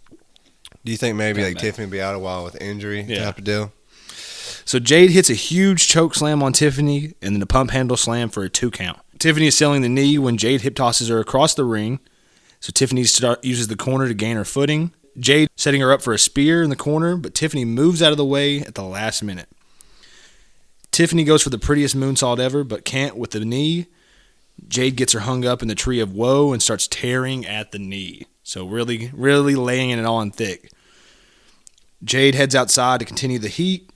Do you think maybe like Tiffany will be out a while with injury type of deal? So Jade hits a huge choke slam on Tiffany and then a pump handle slam for a 2 count. Tiffany is selling the knee when Jade hip tosses her across the ring. So Tiffany uses the corner to gain her footing. Jade setting her up for a spear in the corner, but Tiffany moves out of the way at the last minute. Tiffany goes for the prettiest moonsault ever, but can't with the knee. Jade gets her hung up in the tree of woe and starts tearing at the knee. So really, really laying it on thick. Jade heads outside to continue the heat.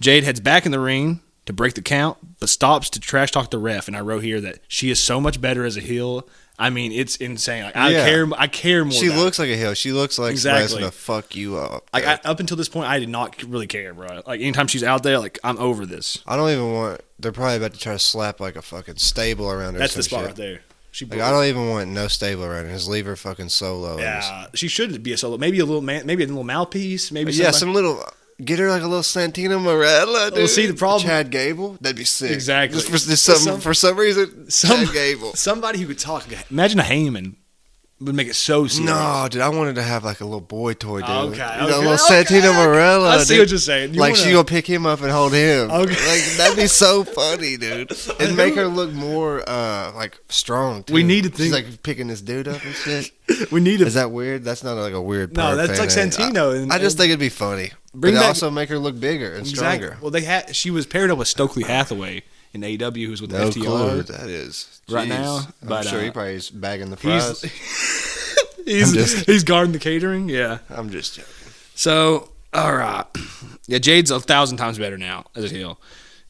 Jade heads back in the ring to break the count, but stops to trash talk the ref. And I wrote here that she is so much better as a heel. I mean, it's insane. Like, I care more. She looks like a heel. She looks like somebody's gonna fuck you up. Like up until this point, I did not really care, bro. Like anytime she's out there, like I'm over this. I don't even want. They're probably about to try to slap like a fucking stable around her. That's the spot right there. I don't even want no stable around her. Just leave her fucking solo. Yeah, she should be a solo. Maybe a little mouthpiece. Maybe some little. Get her like a little Santino Marella, dude. Well, see the problem. Chad Gable, that'd be sick. Exactly. For some reason, Chad Gable. Somebody who could talk. Imagine a Heyman would make it so serious. No, dude, I wanted to have like a little boy toy, dude. Okay, a little Santino Marella. I see what you're saying. She gonna pick him up and hold him. Okay. Like that'd be so funny, dude. And make her look more like strong. Too. We need to think. She's like picking this dude up and shit. Is that weird? That's not like a weird. No, that's like Santino. I just think it'd be funny. But also make her look bigger and stronger. Well, she was paired up with Stokely Hathaway in AEW, who's with FTR. Clue that is right now. I'm sure he probably is bagging the fries. He's guarding the catering. Yeah, I'm just joking. So, all right, yeah, Jade's 1,000 times better now as a heel.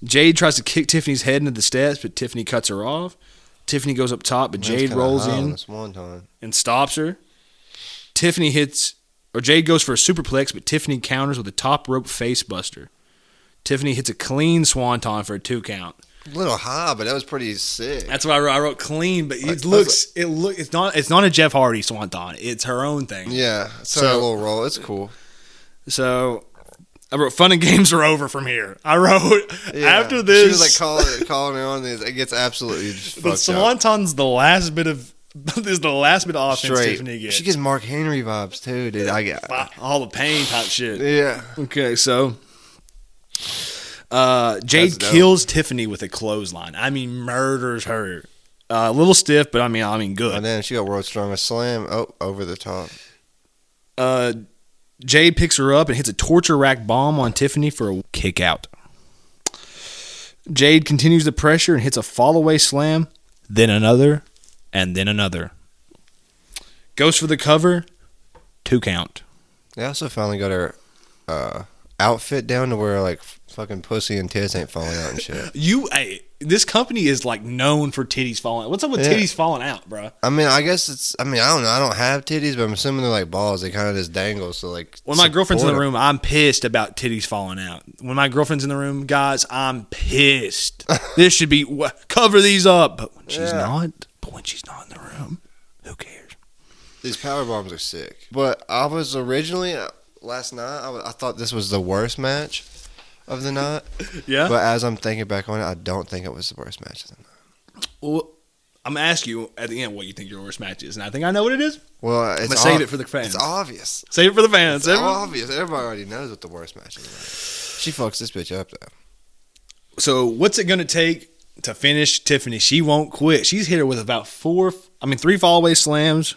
Jade tries to kick Tiffany's head into the steps, but Tiffany cuts her off. Tiffany goes up top, but Jade rolls in and stops her. Jade goes for a superplex, but Tiffany counters with a top rope face buster. Tiffany hits a clean swanton for a 2 count. A little high, but that was pretty sick. That's why I wrote clean, but it's not a Jeff Hardy swanton. It's her own thing. Yeah, so a little roll. It's cool. So I wrote fun and games are over from here. I wrote after this. She was like calling her on this. It gets absolutely the swanton's the last bit of. This is the last bit of offense Tiffany gets. She gets Mark Henry vibes too, dude. I get all the pain type shit. Yeah. Okay, so Jade kills Tiffany with a clothesline. I mean, murders her. A little stiff, but I mean, good. And then she got world's strongest slam. Oh, over the top. Jade picks her up and hits a torture rack bomb on Tiffany for a kick out. Jade continues the pressure and hits a fall away slam, then another. And then another. Goes for the cover. 2 count. They also finally got her outfit down to where like fucking pussy and tits ain't falling out and shit. This company is like known for titties falling out. What's up with titties falling out, bro? I mean, I guess I don't know. I don't have titties, but I'm assuming they're like balls. They kind of just dangle. So like, when my girlfriend's in the room, I'm pissed about titties falling out. When my girlfriend's in the room, guys, I'm pissed. This should be cover these up, but when she's not. But when she's not in the room, who cares? These power bombs are sick. But I was originally last night. I thought this was the worst match of the night. Yeah. But as I'm thinking back on it, I don't think it was the worst match of the night. Well, I'm gonna ask you at the end what you think your worst match is, and I think I know what it is. Well, save it for the fans. It's obvious. Save it for the fans. It's obvious. Everybody already knows what the worst match is. She fucks this bitch up though. So what's it gonna take to finish Tiffany? She won't quit. She's hit her with about 3 fallaway slams,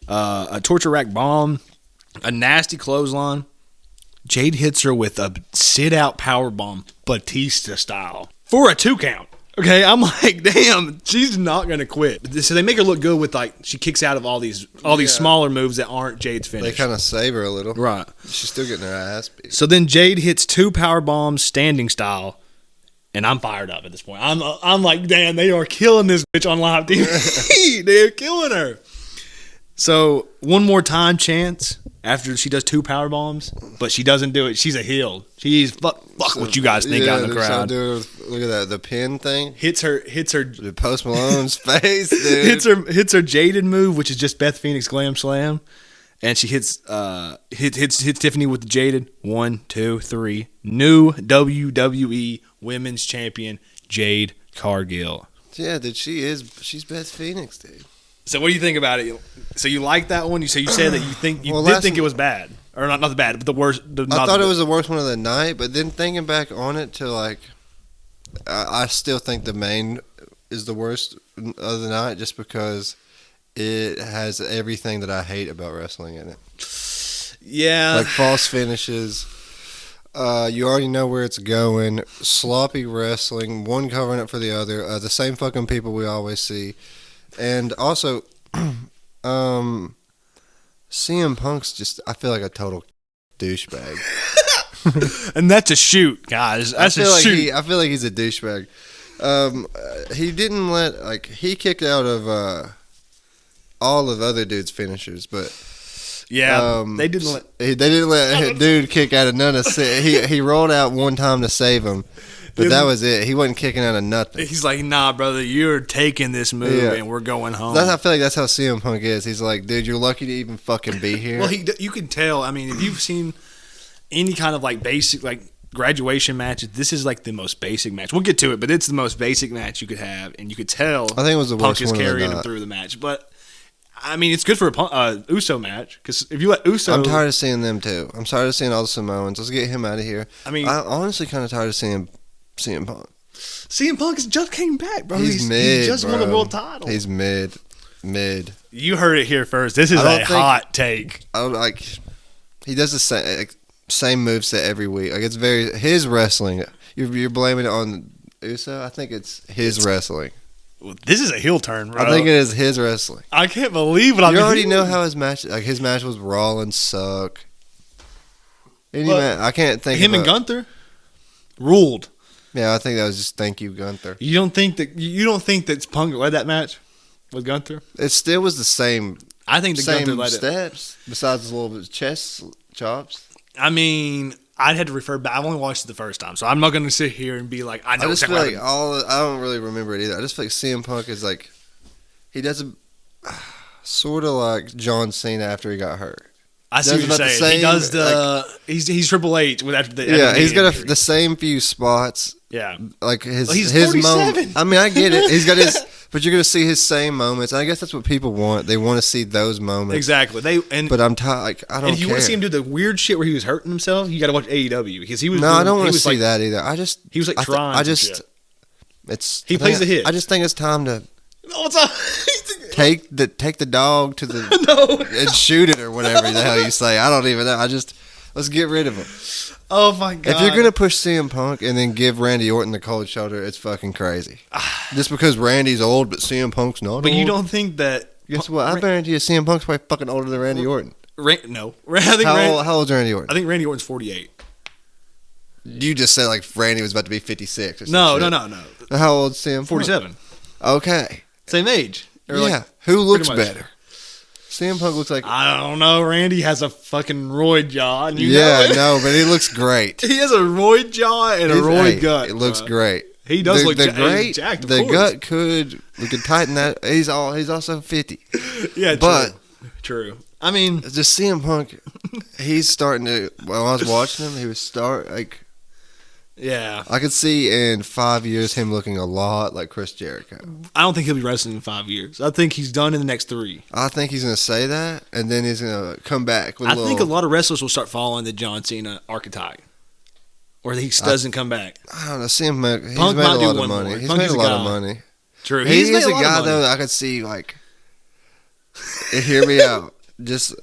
a torture rack bomb, a nasty clothesline. Jade hits her with a sit-out power bomb, Batista style, for a 2 count. Okay, I'm like, damn, she's not gonna quit. So they make her look good with like she kicks out of all these smaller moves that aren't Jade's finish. They kind of save her a little, right? She's still getting her ass beat. So then Jade hits 2 power bombs, standing style. And I'm fired up at this point. I'm like, damn, they are killing this bitch on live TV. They're killing her. So one more time chance after she does 2 power bombs, but she doesn't do it. She's a heel. She's fuck what you guys think out in the crowd. Look at that, the pin thing. Hits her. The Post Malone's face, dude. Hits her jaded move, which is just Beth Phoenix glam slam, and she hits Tiffany with the jaded 1, 2, 3. New WWE Women's Champion Jade Cargill. Yeah, dude, she's Beth Phoenix, dude. So what do you think about it? So you like that one? You said that you did think it was bad, or not the bad, but the worst. I thought it was the worst one of the night, but then thinking back on it to like, I still think the main is the worst of the night, just because it has everything that I hate about wrestling in it. Yeah, like false finishes. You already know where it's going. Sloppy wrestling, one covering up for the other. The same fucking people we always see. And also, CM Punk's just, I feel like a total douchebag. And that's a shoot, guys. That's a shoot. I feel like he's a douchebag. He didn't let, he kicked out of all of the other dude's finishers, but they didn't let dude kick out of none of he rolled out one time to save him, but that was it. He wasn't kicking out of nothing. He's like, nah, brother, you're taking this move and we're going home. I feel like that's how CM Punk is. He's like, dude, you're lucky to even fucking be here. Well, you can tell. I mean, if you've seen any kind of basic graduation matches, this is the most basic match. We'll get to it, but it's the most basic match you could have, and you could tell. I think it was the Punk worst one is carrying him through the match, but. I mean, it's good for a Uso match because if you let Uso, I'm tired of seeing them too. I'm tired of seeing all the Samoans. Let's get him out of here. I mean, I'm honestly kind of tired of seeing CM Punk. CM Punk just came back, bro. He's mid. He just won the world title. He's mid. You heard it here first. This is a hot take. I don't he does the same moveset every week. It's very his wrestling. You're blaming it on Uso. I think it's his wrestling. This is a heel turn, bro. I think it is his wrestling. I can't believe what I'm You already know how his match with Rollins suck. I can't think him and Gunther ruled. Yeah, I think that was just thank you, Gunther. You don't think that Punk led that match with Gunther? It still was the same. I think the Gunther led steps besides his little bit of chest chops. I mean, I'd had to refer back. I've only watched it the first time, so I'm not going to sit here and be like, I know. I just feel I don't really remember it either. I just feel like CM Punk is he does sort of like John Cena after he got hurt. I see what you're saying. He does he's Triple H with after the he's got the same few spots. Yeah, his 47. Moment. I mean, I get it. He's got his. But you're going to see his same moments. I guess that's what people want. They want to see those moments. Exactly. But I'm tired. I don't care. And if you want to see him do the weird shit where he was hurting himself, you got to watch AEW because he was. No, I don't want to see that either. He was trying. He plays the hit. I just think it's time to. No, it's a, take the dog to the and shoot it or whatever the hell you say. I don't even know. Let's get rid of him. Oh my god! If you're gonna push CM Punk and then give Randy Orton the cold shoulder, it's fucking crazy. Just because Randy's old, but CM Punk's not. But old. You don't think that? Guess what? I guarantee you, CM Punk's probably fucking older than Randy Orton. No. How old's Randy Orton? I think Randy Orton's 48. You just said Randy was about to be 56. Or no. How old's CM? 47. Okay. Same age. Who looks better? CM Punk looks like... I don't know. Randy has a fucking roid jaw. And but he looks great. He has a roid jaw and a roid gut. It looks great. He does look great. Jacked, the gut we could tighten that. He's also 50. Yeah, but true. I mean... Just CM Punk, he's starting to... When I was watching him, he was Yeah. I could see in 5 years him looking a lot like Chris Jericho. I don't think he'll be wrestling in 5 years. I think he's done in the next 3. I think he's going to say that, and then he's going to come back with I think a lot of wrestlers will start following the John Cena archetype. Or he doesn't come back. I don't know. He's made a lot of money. He's made a lot of money. True. He's a guy, though, that I could see, hear me out. Just,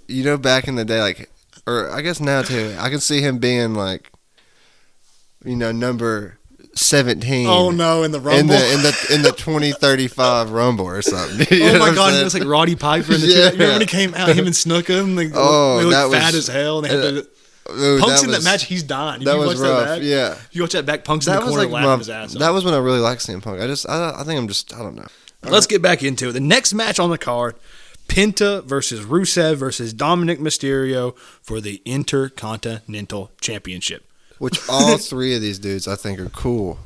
back in the day, or I guess now, too, I could see him being, number 17. Oh no, in the Rumble. In the 2035 Rumble or something. Oh my god, it was like Roddy Piper in the remember when he came out, him and Snookum, they looked fat as hell, and they had Punk's in that match, he's dying. That was rough. Yeah. You watch that back, Punk's in the corner laughing his ass off. That was when I really liked CM Punk. I don't know. Let's get back into it. The next match on the card, Penta versus Rusev versus Dominic Mysterio for the Intercontinental Championship. Which all 3 of these dudes I think are cool.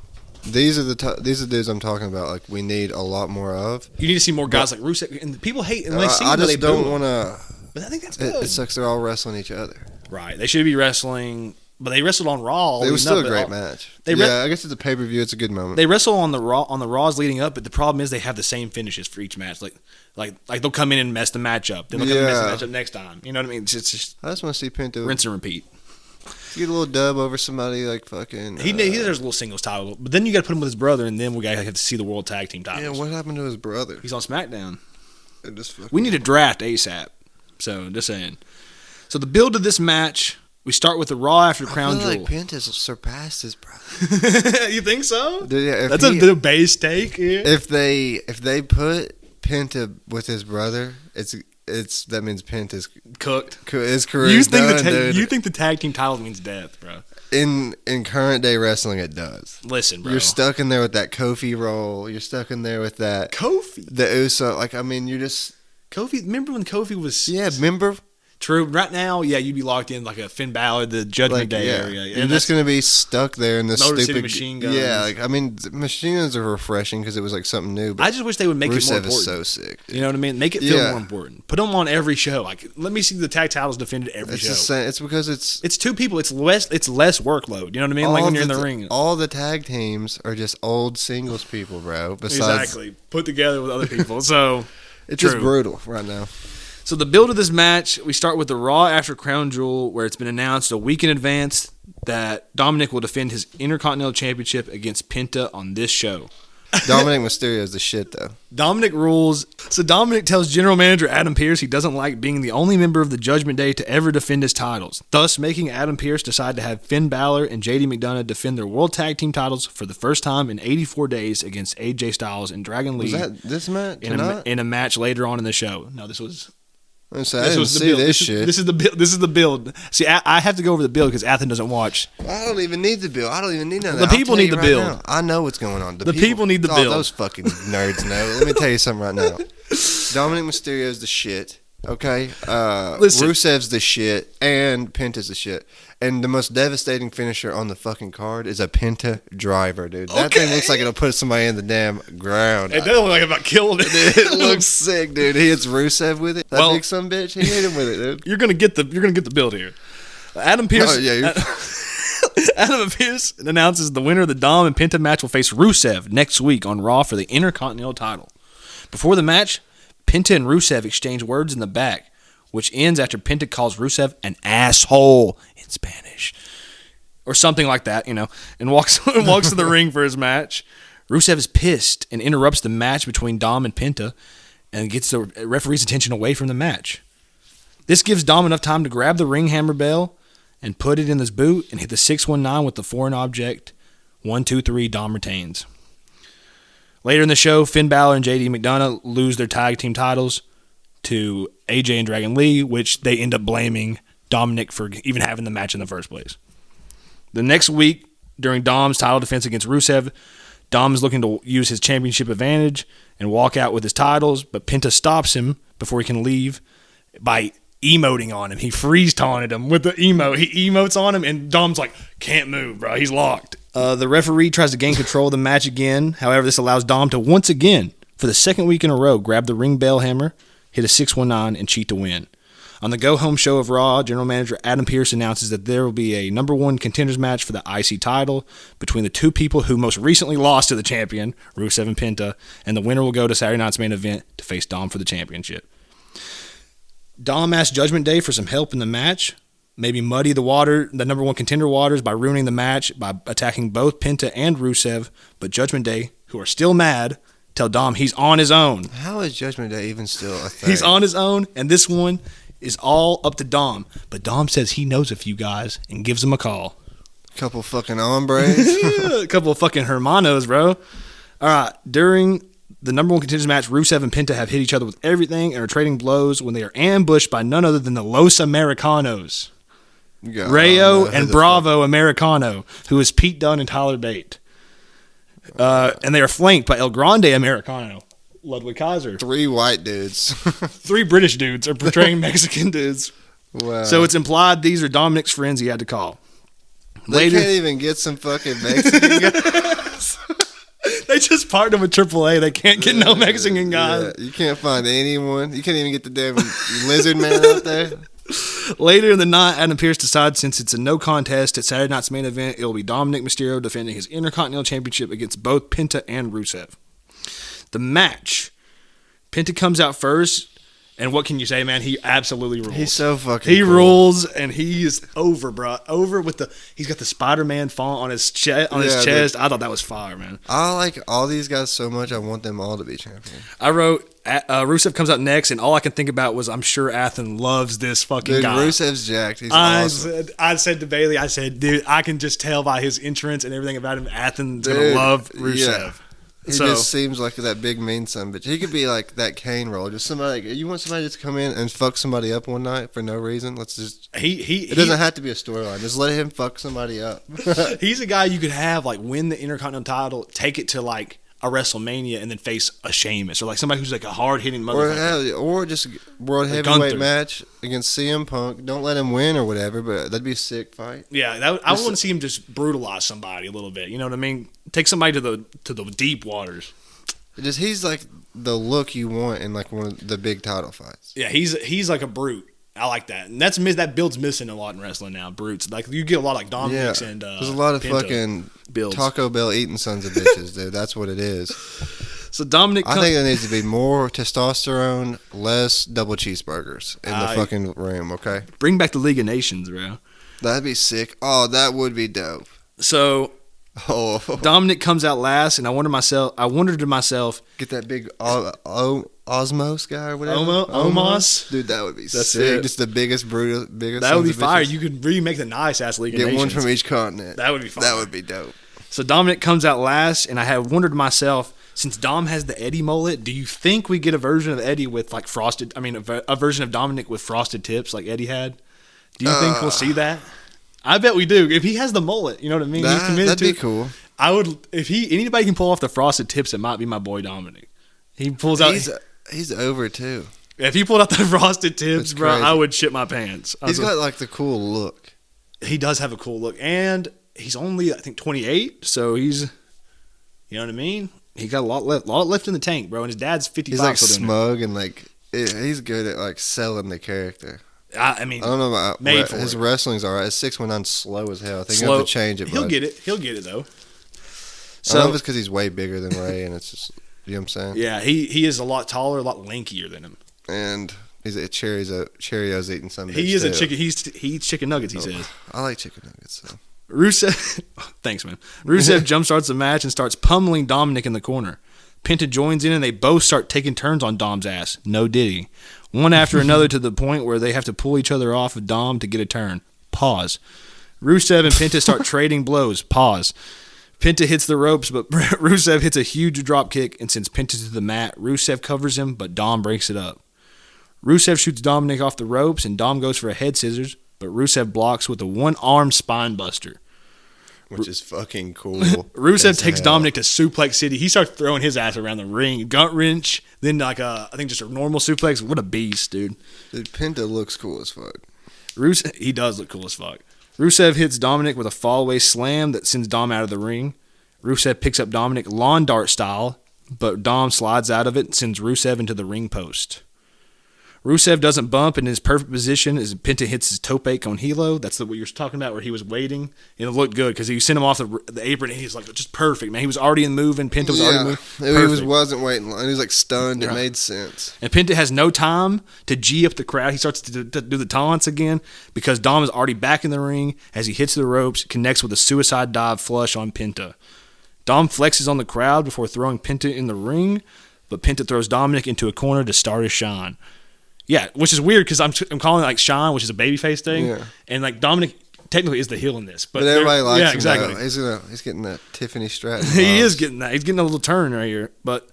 These are the dudes I'm talking about. We need a lot more of. You need to see more guys like Rusev. And people hate and they see. I just don't want to. But I think that's good. It sucks. They're all wrestling each other. Right. They should be wrestling, but they wrestled on Raw. It was still a great match. I guess it's a pay per view. It's a good moment. They wrestle on the Raws leading up, but the problem is they have the same finishes for each match. Like they'll come in and mess the match up. Then they'll come in and mess the match up next time. You know what I mean? It's just. I just want to see Penta rinse and repeat. Get a little dub over somebody fucking. He does a little singles title, but then you got to put him with his brother, and then we got to have to see the World Tag Team titles. Yeah, what happened to his brother? He's on SmackDown. We need a draft ASAP. So just saying. So the build of this match, We start with the Raw after Crown Jewel. I feel like Penta's surpassed his brother. You think so? Dude, yeah, that's a base take. Yeah. If they put Penta with his brother, that means Penta's cooked. His career is done, dude. You think the tag team title means death, bro? In current day wrestling, it does. Listen, bro. You're stuck in there with that Kofi role. You're stuck in there with that Kofi. The Uso. Like, I mean, you're just Kofi. Remember when Kofi was? Yeah, remember. True. Right now, yeah, you'd be locked in like a Finn Balor, the Judgment Day area. You're just gonna be stuck there in this stupid City machine guns. Yeah, like I mean, machine guns are refreshing because it was like something new. But I just wish they would make it more important. Is so sick. Dude. You know what I mean? Make it feel more important. Put them on every show. Like, let me see the tag titles defended every show. It's because it's two people. It's less workload. You know what I mean? Like when you're in the ring. All the tag teams are just old singles people, bro. Exactly. Put together with other people. So it's just brutal right now. So the build of this match, we start with the Raw after Crown Jewel, where it's been announced a week in advance that Dominic will defend his Intercontinental Championship against Penta on this show. Dominic Mysterio is the shit, though. Dominic rules. So Dominic tells General Manager Adam Pearce he doesn't like being the only member of the Judgment Day to ever defend his titles, thus making Adam Pearce decide to have Finn Balor and JD McDonough defend their World Tag Team titles for the first time in 84 days against AJ Styles and Dragon Lee. Was that this match? In a match later on in the show. No, this was... This was the build. This is the build. This is the build. See, I have to go over the build because Athen doesn't watch. I don't even need the build. I don't even need none of that. The people need the build. Now, I know what's going on. The people need the build. Those fucking nerds know. Let me tell you something right now. Dominic Mysterio's the shit. Okay, Rusev's the shit, and Penta's the shit. And the most devastating finisher on the fucking card is a Penta driver, dude. That thing looks like it'll put somebody in the damn ground. It doesn't look like it about killed it. It looks sick, dude. He hits Rusev with it. That big son bitch. He hit him with it, dude. You're gonna get the build here. Adam Pearce. Adam Pearce announces the winner of the Dom and Penta match will face Rusev next week on Raw for the Intercontinental title. Before the match, Penta and Rusev exchange words in the back, which ends after Penta calls Rusev an asshole in Spanish. Or something like that, you know, and walks to the ring for his match. Rusev is pissed and interrupts the match between Dom and Penta and gets the referee's attention away from the match. This gives Dom enough time to grab the ring hammer bell and put it in his boot and hit the 619 with the foreign object. 1, 2, 3, Dom retains. Later in the show, Finn Balor and JD McDonough lose their tag team titles to AJ and Dragon Lee, which they end up blaming Dominic for even having the match in the first place. The next week, during Dom's title defense against Rusev, Dom is looking to use his championship advantage and walk out with his titles, but Penta stops him before he can leave by emoting on him. He freeze taunted him with the emote. He emotes on him, and Dom's like, can't move, bro. He's locked. The referee tries to gain control of the match again. However, this allows Dom to once again, for the second week in a row, grab the ring bell hammer, hit a 619, and cheat to win. On the go-home show of Raw, General Manager Adam Pearce announces that there will be a number one contenders match for the IC title between the two people who most recently lost to the champion, Rusev and Penta, and the winner will go to Saturday night's main event to face Dom for the championship. Dom asked Judgment Day for some help in the match, maybe muddy the number one contender waters by ruining the match by attacking both Penta and Rusev, but Judgment Day, who are still mad, tell Dom he's on his own. How is Judgment Day even still a thing? He's on his own, and this one is all up to Dom. But Dom says he knows a few guys and gives them a call. Couple fucking hombres. A couple of fucking hermanos, bro. All right, during the number one contenders match, Rusev and Penta have hit each other with everything and are trading blows when they are ambushed by none other than the Los Americanos. Rayo and Bravo Americano, who is Pete Dunne and Tyler Bate. And they are flanked by El Grande Americano, Ludwig Kaiser. 3 white dudes. 3 British dudes are portraying Mexican dudes. Wow. So it's implied these are Dominic's friends he had to call. They can't even get some fucking Mexican guys. They just partnered with AAA. They can't get no Mexican guys. Yeah, you can't find anyone. You can't even get the damn lizard man out there. Later in the night, Adam Pearce decides since it's a no contest at Saturday night's main event, it will be Dominic Mysterio defending his Intercontinental Championship against both Penta and Rusev. The match. Penta comes out first And what can you say, man? He absolutely rules. He's so fucking He cool. rules, and he's over, bro. Over with he's got the Spider-Man font on his chest. I thought that was fire, man. I like all these guys so much. I want them all to be champion. I wrote, Rusev comes out next, and all I can think about was, I'm sure Athen loves this fucking guy. Rusev's jacked. He's awesome. I said to Bailey, I said, dude, I can just tell by his entrance and everything about him, Athen's going to love Rusev. Yeah. He just seems like that big mean son bitch. He could be like that Kane role. Just somebody. You want somebody to come in and fuck somebody up one night for no reason? Let's just. It doesn't have to be a storyline. Just let him fuck somebody up. He's a guy you could have like win the Intercontinental title, take it to like a WrestleMania, and then face a Sheamus or like somebody who's like a hard hitting motherfucker. Or just world heavyweight match against CM Punk. Don't let him win or whatever, but that'd be a sick fight. Yeah, I want to see him just brutalize somebody a little bit. You know what I mean? Take somebody to the deep waters. He's like the look you want in like one of the big title fights. Yeah, he's like a brute. I like that, and that build's missing a lot in wrestling now. Brutes, like you get a lot like Dominic's and there's a lot of Pinto fucking builds. Taco Bell eating sons of bitches, dude. That's what it is. So Dominic, I think there needs to be more testosterone, less double cheeseburgers in the fucking room. Okay, bring back the League of Nations, bro. That'd be sick. Oh, that would be dope. So. Dominic comes out last, and I wondered to myself, get that big Osmos guy or whatever. Omos, dude, that would be That's sick. It. Just the biggest. That would be fire. You could really make the nice ass League of Nations. Get one from each continent. That would be fire. That would be dope. So Dominic comes out last, and I have wondered to myself, since Dom has the Eddie mullet, do you think we get a version of Eddie with like frosted? I mean, a version of Dominic with frosted tips like Eddie had. Do you think we'll see that? I bet we do. If he has the mullet, you know what I mean? He's committed that'd to be it. cool. I would. If anybody can pull off the frosted tips, it might be my boy Dominic. He pulls out. He's over too. If he pulled out the frosted tips, bro, I would shit my pants. He's got like the cool look. He does have a cool look, and he's only I think 28, so he's, you know what I mean? He got a lot left in the tank, bro. And his dad's 55. He's like smug and like he's good at like selling the character. I mean, I don't know about his it. wrestling's all right. His 619's slow as hell. I think you have to change it. He'll get it. He'll get it though. So I don't know if it's because he's way bigger than Ray, and it's just, you know what I'm saying? Yeah, he is a lot taller, a lot lankier than him. And he's a Cheerios eating something. He is a chicken. He eats chicken nuggets. He says. I like chicken nuggets. So. Rusev, thanks man. Rusev jumpstarts the match and starts pummeling Dominic in the corner. Penta joins in, and they both start taking turns on Dom's ass. No diddy. One after another to the point where they have to pull each other off of Dom to get a turn. Pause. Rusev and Penta start trading blows. Pause. Penta hits the ropes, but Rusev hits a huge drop kick and sends Penta to the mat. Rusev covers him, but Dom breaks it up. Rusev shoots Dominic off the ropes, and Dom goes for a head scissors, but Rusev blocks with a one-arm spine buster. Which is fucking cool. Rusev takes Dominic to Suplex City. He starts throwing his ass around the ring. Gut wrench, then like I think just a normal suplex. What a beast, dude. Dude, Penta looks cool as fuck. He does look cool as fuck. Rusev hits Dominic with a fallaway slam that sends Dom out of the ring. Rusev picks up Dominic lawn dart style, but Dom slides out of it and sends Rusev into the ring post. Rusev doesn't bump in his perfect position as Penta hits his tope on Hilo. That's what you're talking about, where he was waiting. And it looked good because he sent him off the apron, and he's like, just perfect, man. He was already moving. Penta was already moving. He wasn't waiting long. He was like stunned. It made sense. And Penta has no time to G up the crowd. He starts to do the taunts again because Dom is already back in the ring as he hits the ropes, connects with a suicide dive flush on Penta. Dom flexes on the crowd before throwing Penta in the ring, but Penta throws Dominic into a corner to start his shine. Yeah, which is weird because I'm calling it like Sean, which is a babyface thing, and like Dominic technically is the heel in this, but everybody likes him. Yeah, exactly. He's getting that Tiffany Stratton. He is getting that. He's getting a little turn right here, but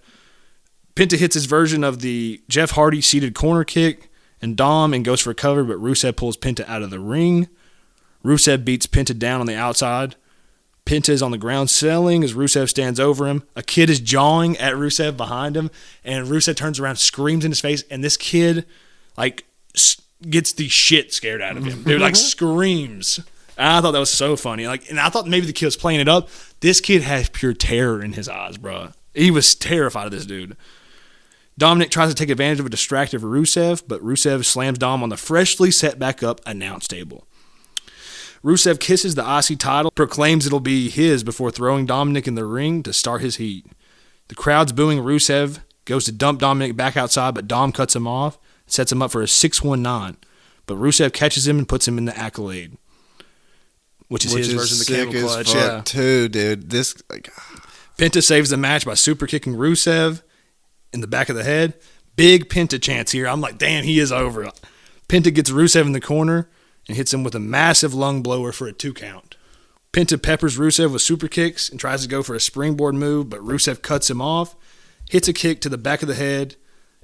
Penta hits his version of the Jeff Hardy seated corner kick, and goes for a cover, but Rusev pulls Penta out of the ring. Rusev beats Penta down on the outside. Penta is on the ground selling as Rusev stands over him. A kid is jawing at Rusev behind him, and Rusev turns around, screams in his face, and this kid, like, gets the shit scared out of him. Dude, like, screams. And I thought that was so funny. Like, and I thought maybe the kid was playing it up. This kid has pure terror in his eyes, bro. He was terrified of this dude. Dominic tries to take advantage of a distracted Rusev, but Rusev slams Dom on the freshly set back up announce table. Rusev kisses the IC title, proclaims it'll be his before throwing Dominic in the ring to start his heat. The crowd's booing Rusev, goes to dump Dominic back outside, but Dom cuts him off. sets him up for a 619, but Rusev catches him and puts him in the Accolade, which is his version of the camel clutch. Sick as fuck too, dude. Penta saves the match by super kicking Rusev in the back of the head. Big Penta chance here. I'm like, damn, he is over. Penta gets Rusev in the corner and hits him with a massive lung blower for a 2 count. Penta peppers Rusev with super kicks and tries to go for a springboard move, but Rusev cuts him off, hits a kick to the back of the head,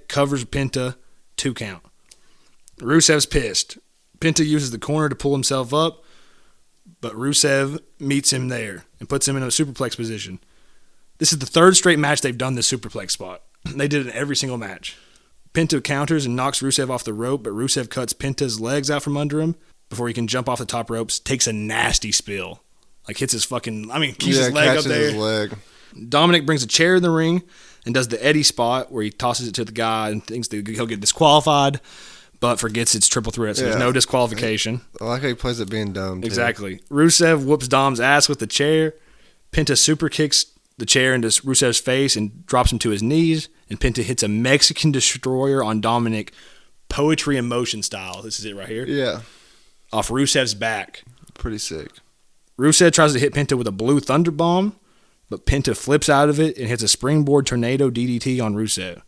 covers Penta, 2 count. Rusev's pissed. Penta uses the corner to pull himself up, but Rusev meets him there and puts him in a superplex position. This is the 3rd straight match they've done this superplex spot. They did it in every single match. Penta counters and knocks Rusev off the rope, but Rusev cuts Penta's legs out from under him before he can jump off the top ropes, takes a nasty spill. Like hits his fucking, keeps his leg up there. His leg. Dominic brings a chair in the ring and does the Eddie spot where he tosses it to the guy and thinks that he'll get disqualified, but forgets it's triple threat, so there's no disqualification. I like how he plays it being dumb, too. Exactly. Rusev whoops Dom's ass with the chair. Penta super kicks the chair into Rusev's face and drops him to his knees, and Penta hits a Mexican destroyer on Dominic, poetry in motion style. This is it right here. Yeah. Off Rusev's back. Pretty sick. Rusev tries to hit Penta with a blue thunder bomb, but Penta flips out of it and hits a springboard tornado DDT on Rusev.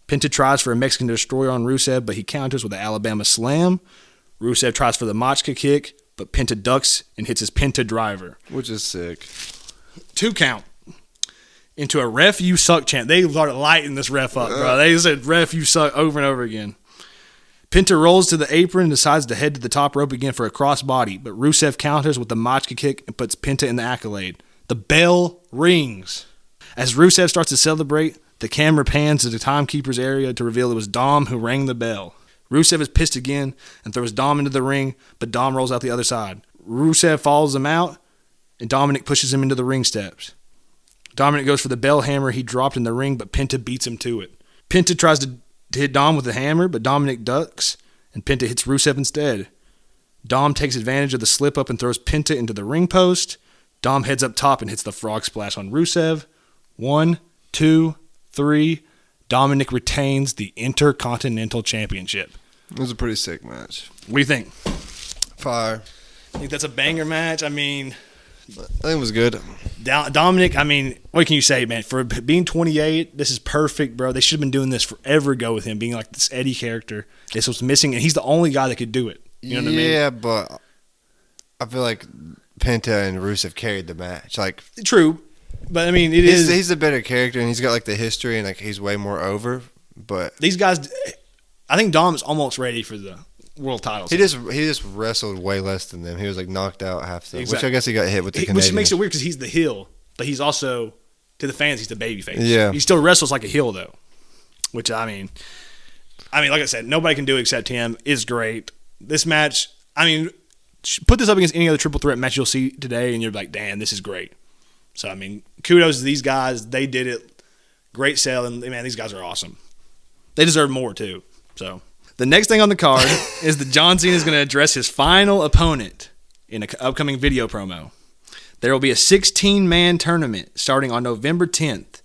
Penta tries for a Mexican destroyer on Rusev, but he counters with an Alabama slam. Rusev tries for the Machka kick, but Penta ducks and hits his Penta driver. Which is sick. 2 count. Into a ref you suck chant. They started lighting this ref up, bro. They said ref you suck over and over again. Penta rolls to the apron and decides to head to the top rope again for a crossbody, but Rusev counters with the Machka kick and puts Penta in the Accolade. The bell rings. As Rusev starts to celebrate, the camera pans to the timekeeper's area to reveal it was Dom who rang the bell. Rusev is pissed again and throws Dom into the ring, but Dom rolls out the other side. Rusev follows him out, and Dominic pushes him into the ring steps. Dominic goes for the bell hammer he dropped in the ring, but Penta beats him to it. Penta tries to hit Dom with the hammer, but Dominic ducks, and Penta hits Rusev instead. Dom takes advantage of the slip-up and throws Penta into the ring post. Dom heads up top and hits the frog splash on Rusev. 1, 2, 3. Dominic retains the Intercontinental Championship. It was a pretty sick match. What do you think? Fire. I think that's a banger match. I think it was good. Dominic, what can you say, man? For being 28, this is perfect, bro. They should have been doing this forever ago with him, being like this Eddie character. This was missing, and he's the only guy that could do it. You know what I mean? Yeah, but I feel like Penta and Rusev carried the match. True, but he's a better character, and he's got the history, and he's way more over. But these guys, I think Dom's almost ready for the world titles. He just wrestled way less than them. He was knocked out half the which I guess he got hit with the Canadian. Which makes it weird because he's the heel, but he's also, to the fans, he's the babyface. Yeah. He still wrestles like a heel, though. Which, like I said, nobody can do it except him. It's great. This match, put this up against any other triple threat match you'll see today, and you're like, damn, this is great. So, kudos to these guys. They did it. Great sell, and, man, these guys are awesome. They deserve more, too. So, the next thing on the card is that John Cena is going to address his final opponent in an upcoming video promo. There will be a 16-man tournament starting on November 10th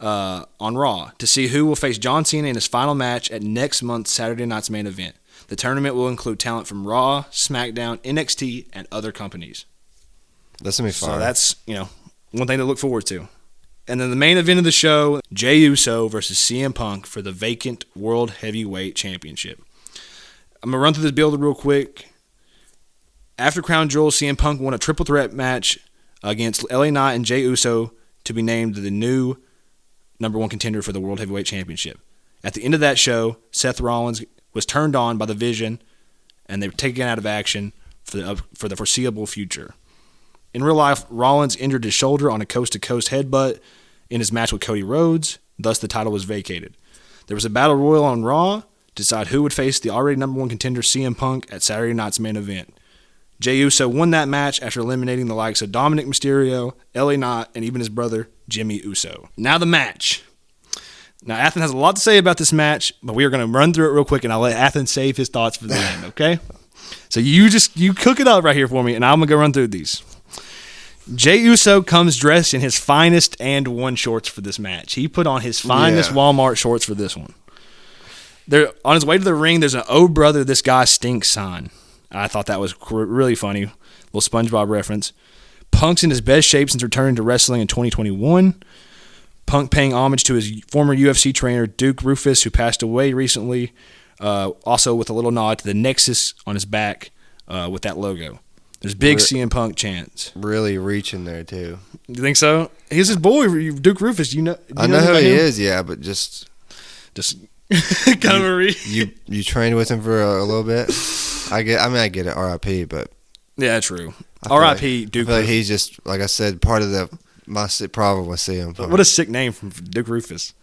on Raw to see who will face John Cena in his final match at next month's Saturday night's main event. The tournament will include talent from Raw, SmackDown, NXT, and other companies. That's going to be fun. So that's, one thing to look forward to. And then the main event of the show, Jey Uso versus CM Punk for the vacant World Heavyweight Championship. I'm going to run through this build real quick. After Crown Jewel, CM Punk won a triple threat match against LA Knight and Jey Uso to be named the new number 1 contender for the World Heavyweight Championship. At the end of that show, Seth Rollins was turned on by the Vision, and they were taken out of action for the foreseeable future. In real life, Rollins injured his shoulder on a coast-to-coast headbutt in his match with Cody Rhodes, thus the title was vacated. There was a battle royal on Raw to decide who would face the already number 1 contender CM Punk at Saturday night's main event. Jey Uso won that match after eliminating the likes of Dominic Mysterio, LA Knight, and even his brother, Jimmy Uso. Now the match. Now, Athen has a lot to say about this match, but we are going to run through it real quick, and I'll let Athen save his thoughts for the end, okay? So you cook it up right here for me, and I'm going to go run through these. Jey Uso comes dressed in his finest and 1 shorts for this match. He put on his finest Walmart shorts for this one. They're on his way to the ring. There's an "Oh brother, this guy stinks" sign. I thought that was really funny. Little SpongeBob reference. Punk's in his best shape since returning to wrestling in 2021. Punk paying homage to his former UFC trainer, Duke Rufus, who passed away recently. Also with a little nod to the Nexus on his back with that logo. There's big CM Punk chants. Really reaching there, too. You think so? He's his boy, Duke Rufus. I know who he is, yeah, but just kind of you trained with him for a little bit. I get it, R.I.P., but yeah, true. R.I.P. Duke. Duke. I feel like he's just, like I said, part of my problem with CM Punk. What a sick name from Duke Rufus.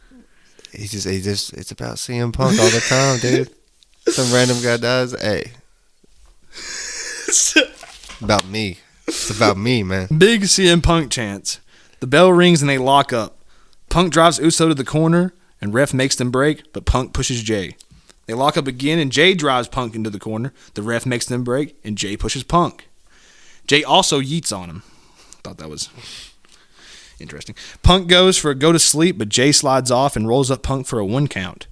He just it's about CM Punk all the time, dude. Some random guy dies, hey. About me. It's about me, man. Big CM Punk chants. The bell rings and they lock up. Punk drives Uso to the corner and ref makes them break, but Punk pushes Jay. They lock up again and Jay drives Punk into the corner. The ref makes them break and Jay pushes Punk. Jay also yeets on him. Thought that was interesting. Punk goes for a go to sleep, but Jay slides off and rolls up Punk for a 1 count.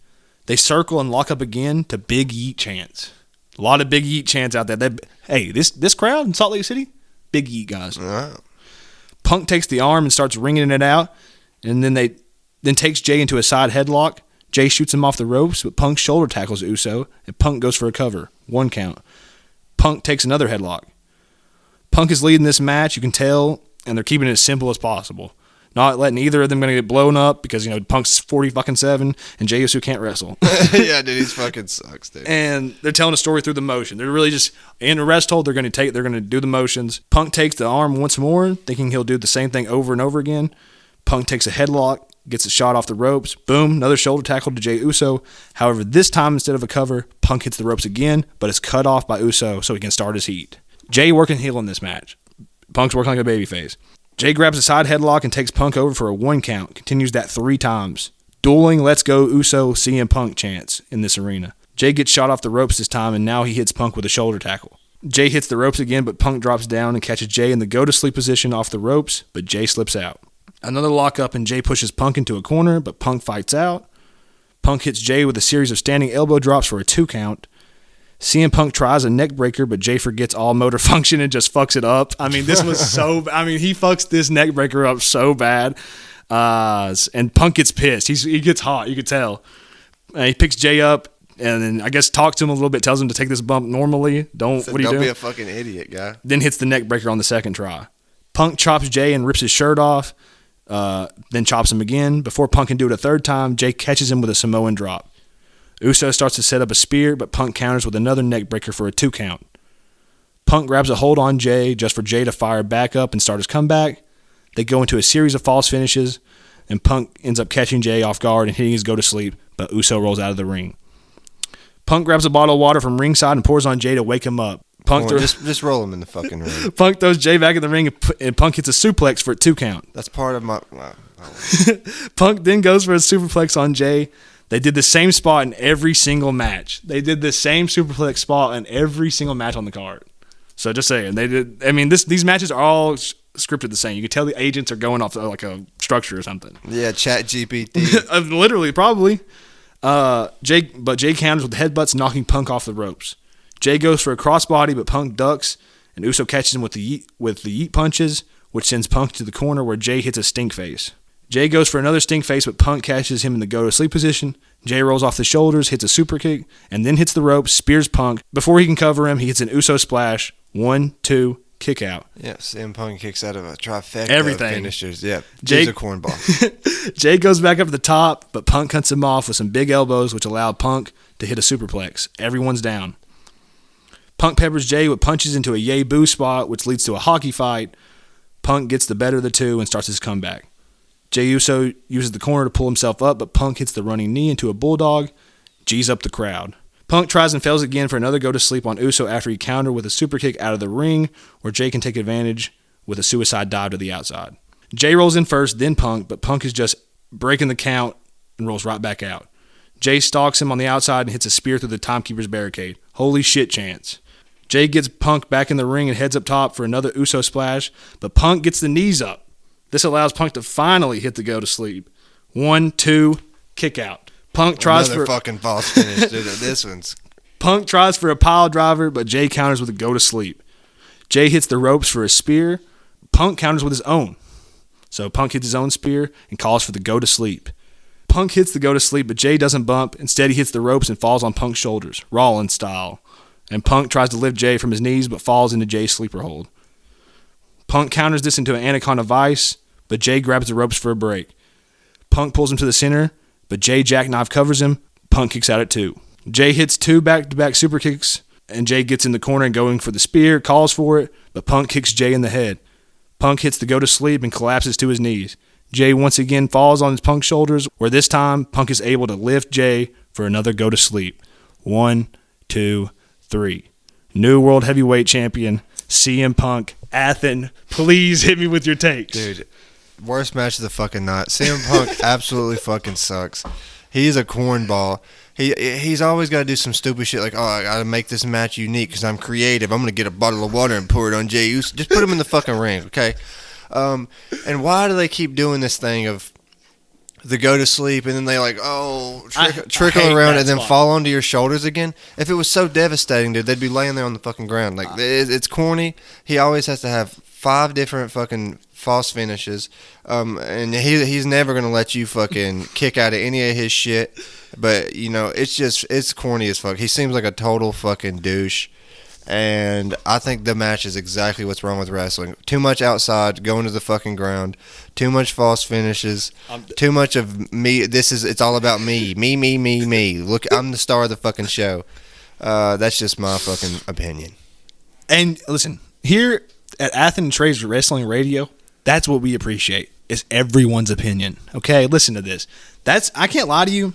They circle and lock up again to big yeet chants. A lot of big yeet chants out there. Hey, this crowd in Salt Lake City, big yeet guys. Wow. Punk takes the arm and starts wringing it out, and then takes Jay into a side headlock. Jay shoots him off the ropes, but Punk shoulder tackles Uso, and Punk goes for a cover. 1 count. Punk takes another headlock. Punk is leading this match, you can tell, and they're keeping it as simple as possible. Not letting either of them gonna get blown up because, Punk's 47 and Jey Uso can't wrestle. Yeah, dude, he fucking sucks, dude. And they're telling a story through the motion. They're really just in a rest hold. They're gonna do the motions. Punk takes the arm once more, thinking he'll do the same thing over and over again. Punk takes a headlock, gets a shot off the ropes. Boom, another shoulder tackle to Jey Uso. However, this time instead of a cover, Punk hits the ropes again, but is cut off by Uso so he can start his heat. Jay working heel in this match. Punk's working like a babyface. Jay grabs a side headlock and takes Punk over for a 1 count. Continues that 3 times. Dueling "Let's Go Uso" CM Punk chants in this arena. Jay gets shot off the ropes this time, and now he hits Punk with a shoulder tackle. Jay hits the ropes again, but Punk drops down and catches Jay in the go-to-sleep position off the ropes, but Jay slips out. Another lockup, and Jay pushes Punk into a corner, but Punk fights out. Punk hits Jay with a series of standing elbow drops for a 2 count. CM Punk tries a neck breaker, but Jay forgets all motor function and just fucks it up. This was he fucks this neck breaker up so bad. And Punk gets pissed. He gets hot, you could tell. He picks Jay up and then I guess talks to him a little bit, tells him to take this bump normally. Don't be a fucking idiot, guy. Then hits the neck breaker on the 2nd try. Punk chops Jay and rips his shirt off, then chops him again. Before Punk can do it a 3rd time, Jay catches him with a Samoan drop. Uso starts to set up a spear, but Punk counters with another neck breaker for a 2 count. Punk grabs a hold on Jay just for Jay to fire back up and start his comeback. They go into a series of false finishes, and Punk ends up catching Jay off guard and hitting his go-to-sleep, but Uso rolls out of the ring. Punk grabs a bottle of water from ringside and pours on Jay to wake him up. Just roll him in the fucking ring. Punk throws Jay back in the ring, and Punk hits a suplex for a 2 count. That's part of my... Punk then goes for a superplex on Jay. They did the same spot in every single match. They did the same superplex spot in every single match on the card. So just saying, they did. These matches are all scripted the same. You can tell the agents are going off like a structure or something. Yeah, Chat GPT. Literally, probably. Jay counters with headbutts, knocking Punk off the ropes. Jay goes for a crossbody, but Punk ducks, and Uso catches him with the yeet punches, which sends Punk to the corner where Jay hits a stink face. Jay goes for another stink face, but Punk catches him in the go-to-sleep position. Jay rolls off the shoulders, hits a super kick, and then hits the ropes, spears Punk. Before he can cover him, he hits an Uso splash. 1, 2, kick out. Yeah, CM Punk kicks out of a trifecta Everything. Of finishers. Yeah, Jay's a cornball. Jay goes back up to the top, but Punk cuts him off with some big elbows, which allowed Punk to hit a superplex. Everyone's down. Punk peppers Jay with punches into a yay boo spot, which leads to a hockey fight. Punk gets the better of the two and starts his comeback. Jey Uso uses the corner to pull himself up, but Punk hits the running knee into a bulldog, G's up the crowd. Punk tries and fails again for another go-to-sleep on Uso after he countered with a super kick out of the ring, where Jay can take advantage with a suicide dive to the outside. Jay rolls in first, then Punk, but Punk is just breaking the count and rolls right back out. Jay stalks him on the outside and hits a spear through the timekeeper's barricade. Holy shit chance. Jay gets Punk back in the ring and heads up top for another Uso splash, but Punk gets the knees up. This allows Punk to finally hit the go-to-sleep. 1, 2, kick out. Punk tries Another fucking false finish, dude. This one's... Punk tries for a pile driver, but Jay counters with a go to sleep. Jay hits the ropes for a spear. Punk counters with his own. So Punk hits his own spear and calls for the go to sleep. Punk hits the go to sleep, but Jay doesn't bump. Instead, he hits the ropes and falls on Punk's shoulders, Rollins style. And Punk tries to lift Jay from his knees, but falls into Jay's sleeper hold. Punk counters this into an Anaconda Vice, but Jay grabs the ropes for a break. Punk pulls him to the center, but Jay jackknife covers him. Punk kicks out at 2. Jay hits 2 back-to-back super kicks, and Jay gets in the corner and going for the spear, calls for it, but Punk kicks Jay in the head. Punk hits the go-to-sleep and collapses to his knees. Jay once again falls on his Punk shoulders, where this time Punk is able to lift Jay for another go-to-sleep. 1, 2, 3. New World Heavyweight Champion, CM Punk. Athen, please hit me with your takes. Dude, worst match of the fucking night. CM Punk absolutely fucking sucks. He's a cornball. He's always got to do some stupid shit like, oh, I got to make this match unique because I'm creative. I'm going to get a bottle of water and pour it on Jey Uso. Just put him in the fucking ring, okay? And why do they keep doing this thing of the go to sleep and then they like, trickle around and then fall onto your shoulders again? If it was so devastating, dude, they'd be laying there on the fucking ground. Like, it's corny. He always has to have 5 different fucking false finishes. And he's never going to let you fucking kick out of any of his shit. But, you know, it's corny as fuck. He seems like a total fucking douche. And I think the match is exactly what's wrong with wrestling. Too much outside, going to the fucking ground. Too much false finishes. Too much of me. It's all about me. Me. Look, I'm the star of the fucking show. That's just my fucking opinion. And listen, here at Athen and Trey's Wrestling Radio, that's what we appreciate. Is everyone's opinion. Okay, listen to this. I can't lie to you.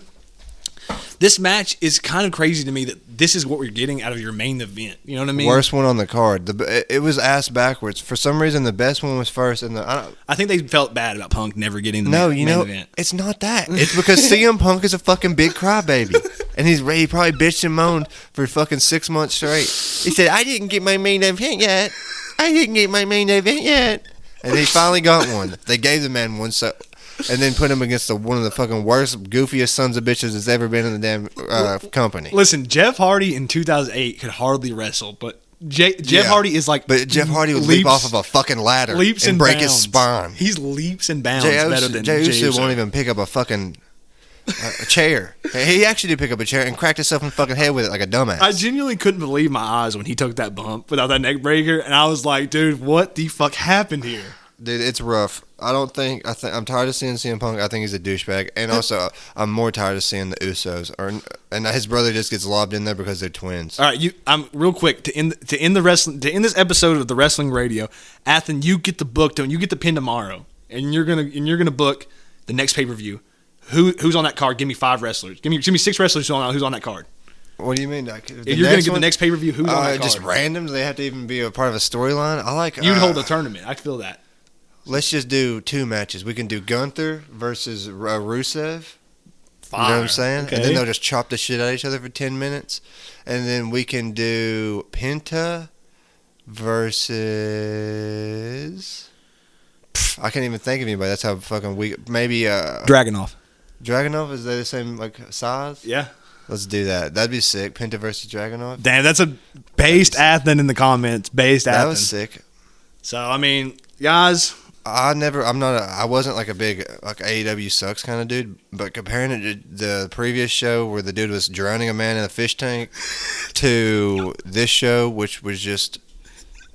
This match is kind of crazy to me that this is what we're getting out of your main event. You know what I mean? Worst one on the card. It was ass backwards. For some reason, the best one was first. And I think they felt bad about Punk never getting the main event. It's not that. It's because CM Punk is a fucking big crybaby. And he probably bitched and moaned for fucking 6 months straight. He said, I didn't get my main event yet. And he finally got one. They gave the man one, and then put him against one of the fucking worst, goofiest sons of bitches that's ever been in the damn company. Listen, Jeff Hardy in 2008 could hardly wrestle, but Jeff Hardy is like... But Jeff Hardy would leap off of a fucking ladder and break his spine. He's leaps and bounds better than Jey Uso. Won't even pick up a fucking... a chair. He actually did pick up a chair and cracked himself in the fucking head with it like a dumbass. I genuinely couldn't believe my eyes when he took that bump without that neck breaker, and I was like, dude, what the fuck happened here? Dude, it's rough. I'm tired of seeing CM Punk. I think he's a douchebag, and also I'm more tired of seeing the Usos. And his brother just gets lobbed in there because they're twins. All right, I'm real quick to end this episode of the Wrestling Radio. Athen, you get the book, you get the pin tomorrow, and you're gonna book the next pay-per-view. Who's on that card? Give me 5 wrestlers. Give me 6 wrestlers who's on that card. What do you mean? If you're going to get the next pay-per-view, who's on that card? Just random? Do they have to even be a part of a storyline? You'd hold a tournament. I feel that. Let's just do 2 matches. We can do Gunther versus Rusev. Fire. You know what I'm saying? Okay. And then they'll just chop the shit out of each other for 10 minutes. And then we can do Penta versus... I can't even think of anybody. That's how fucking weak... Maybe... Dragunov. Dragunov? Is they the same size? Yeah. Let's do that. That'd be sick. Penta versus Dragunov. Damn, that's a based Athen in the comments. That was sick. So, I mean, guys... I wasn't like a big like AEW sucks kind of dude, but comparing it to the previous show where the dude was drowning a man in a fish tank to this show, which was just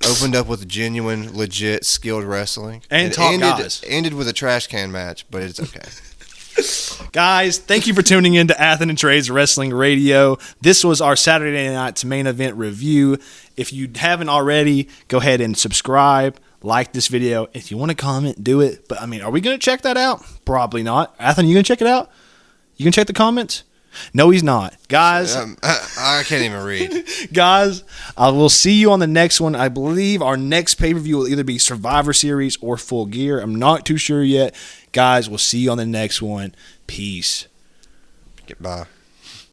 opened up with genuine, legit, skilled wrestling. And top guys. Ended with a trash can match, but it's okay. Guys, thank you for tuning in to Athen and Trey's Wrestling Radio. This was our Saturday night's main event review. If you haven't already, go ahead and subscribe. Like this video. If you want to comment, do it. But, I mean, are we going to check that out? Probably not. Athen, you going to check it out? You going to check the comments? No, he's not. Guys. I can't even read. Guys, I will see you on the next one. I believe our next pay-per-view will either be Survivor Series or Full Gear. I'm not too sure yet. Guys, we'll see you on the next one. Peace. Goodbye.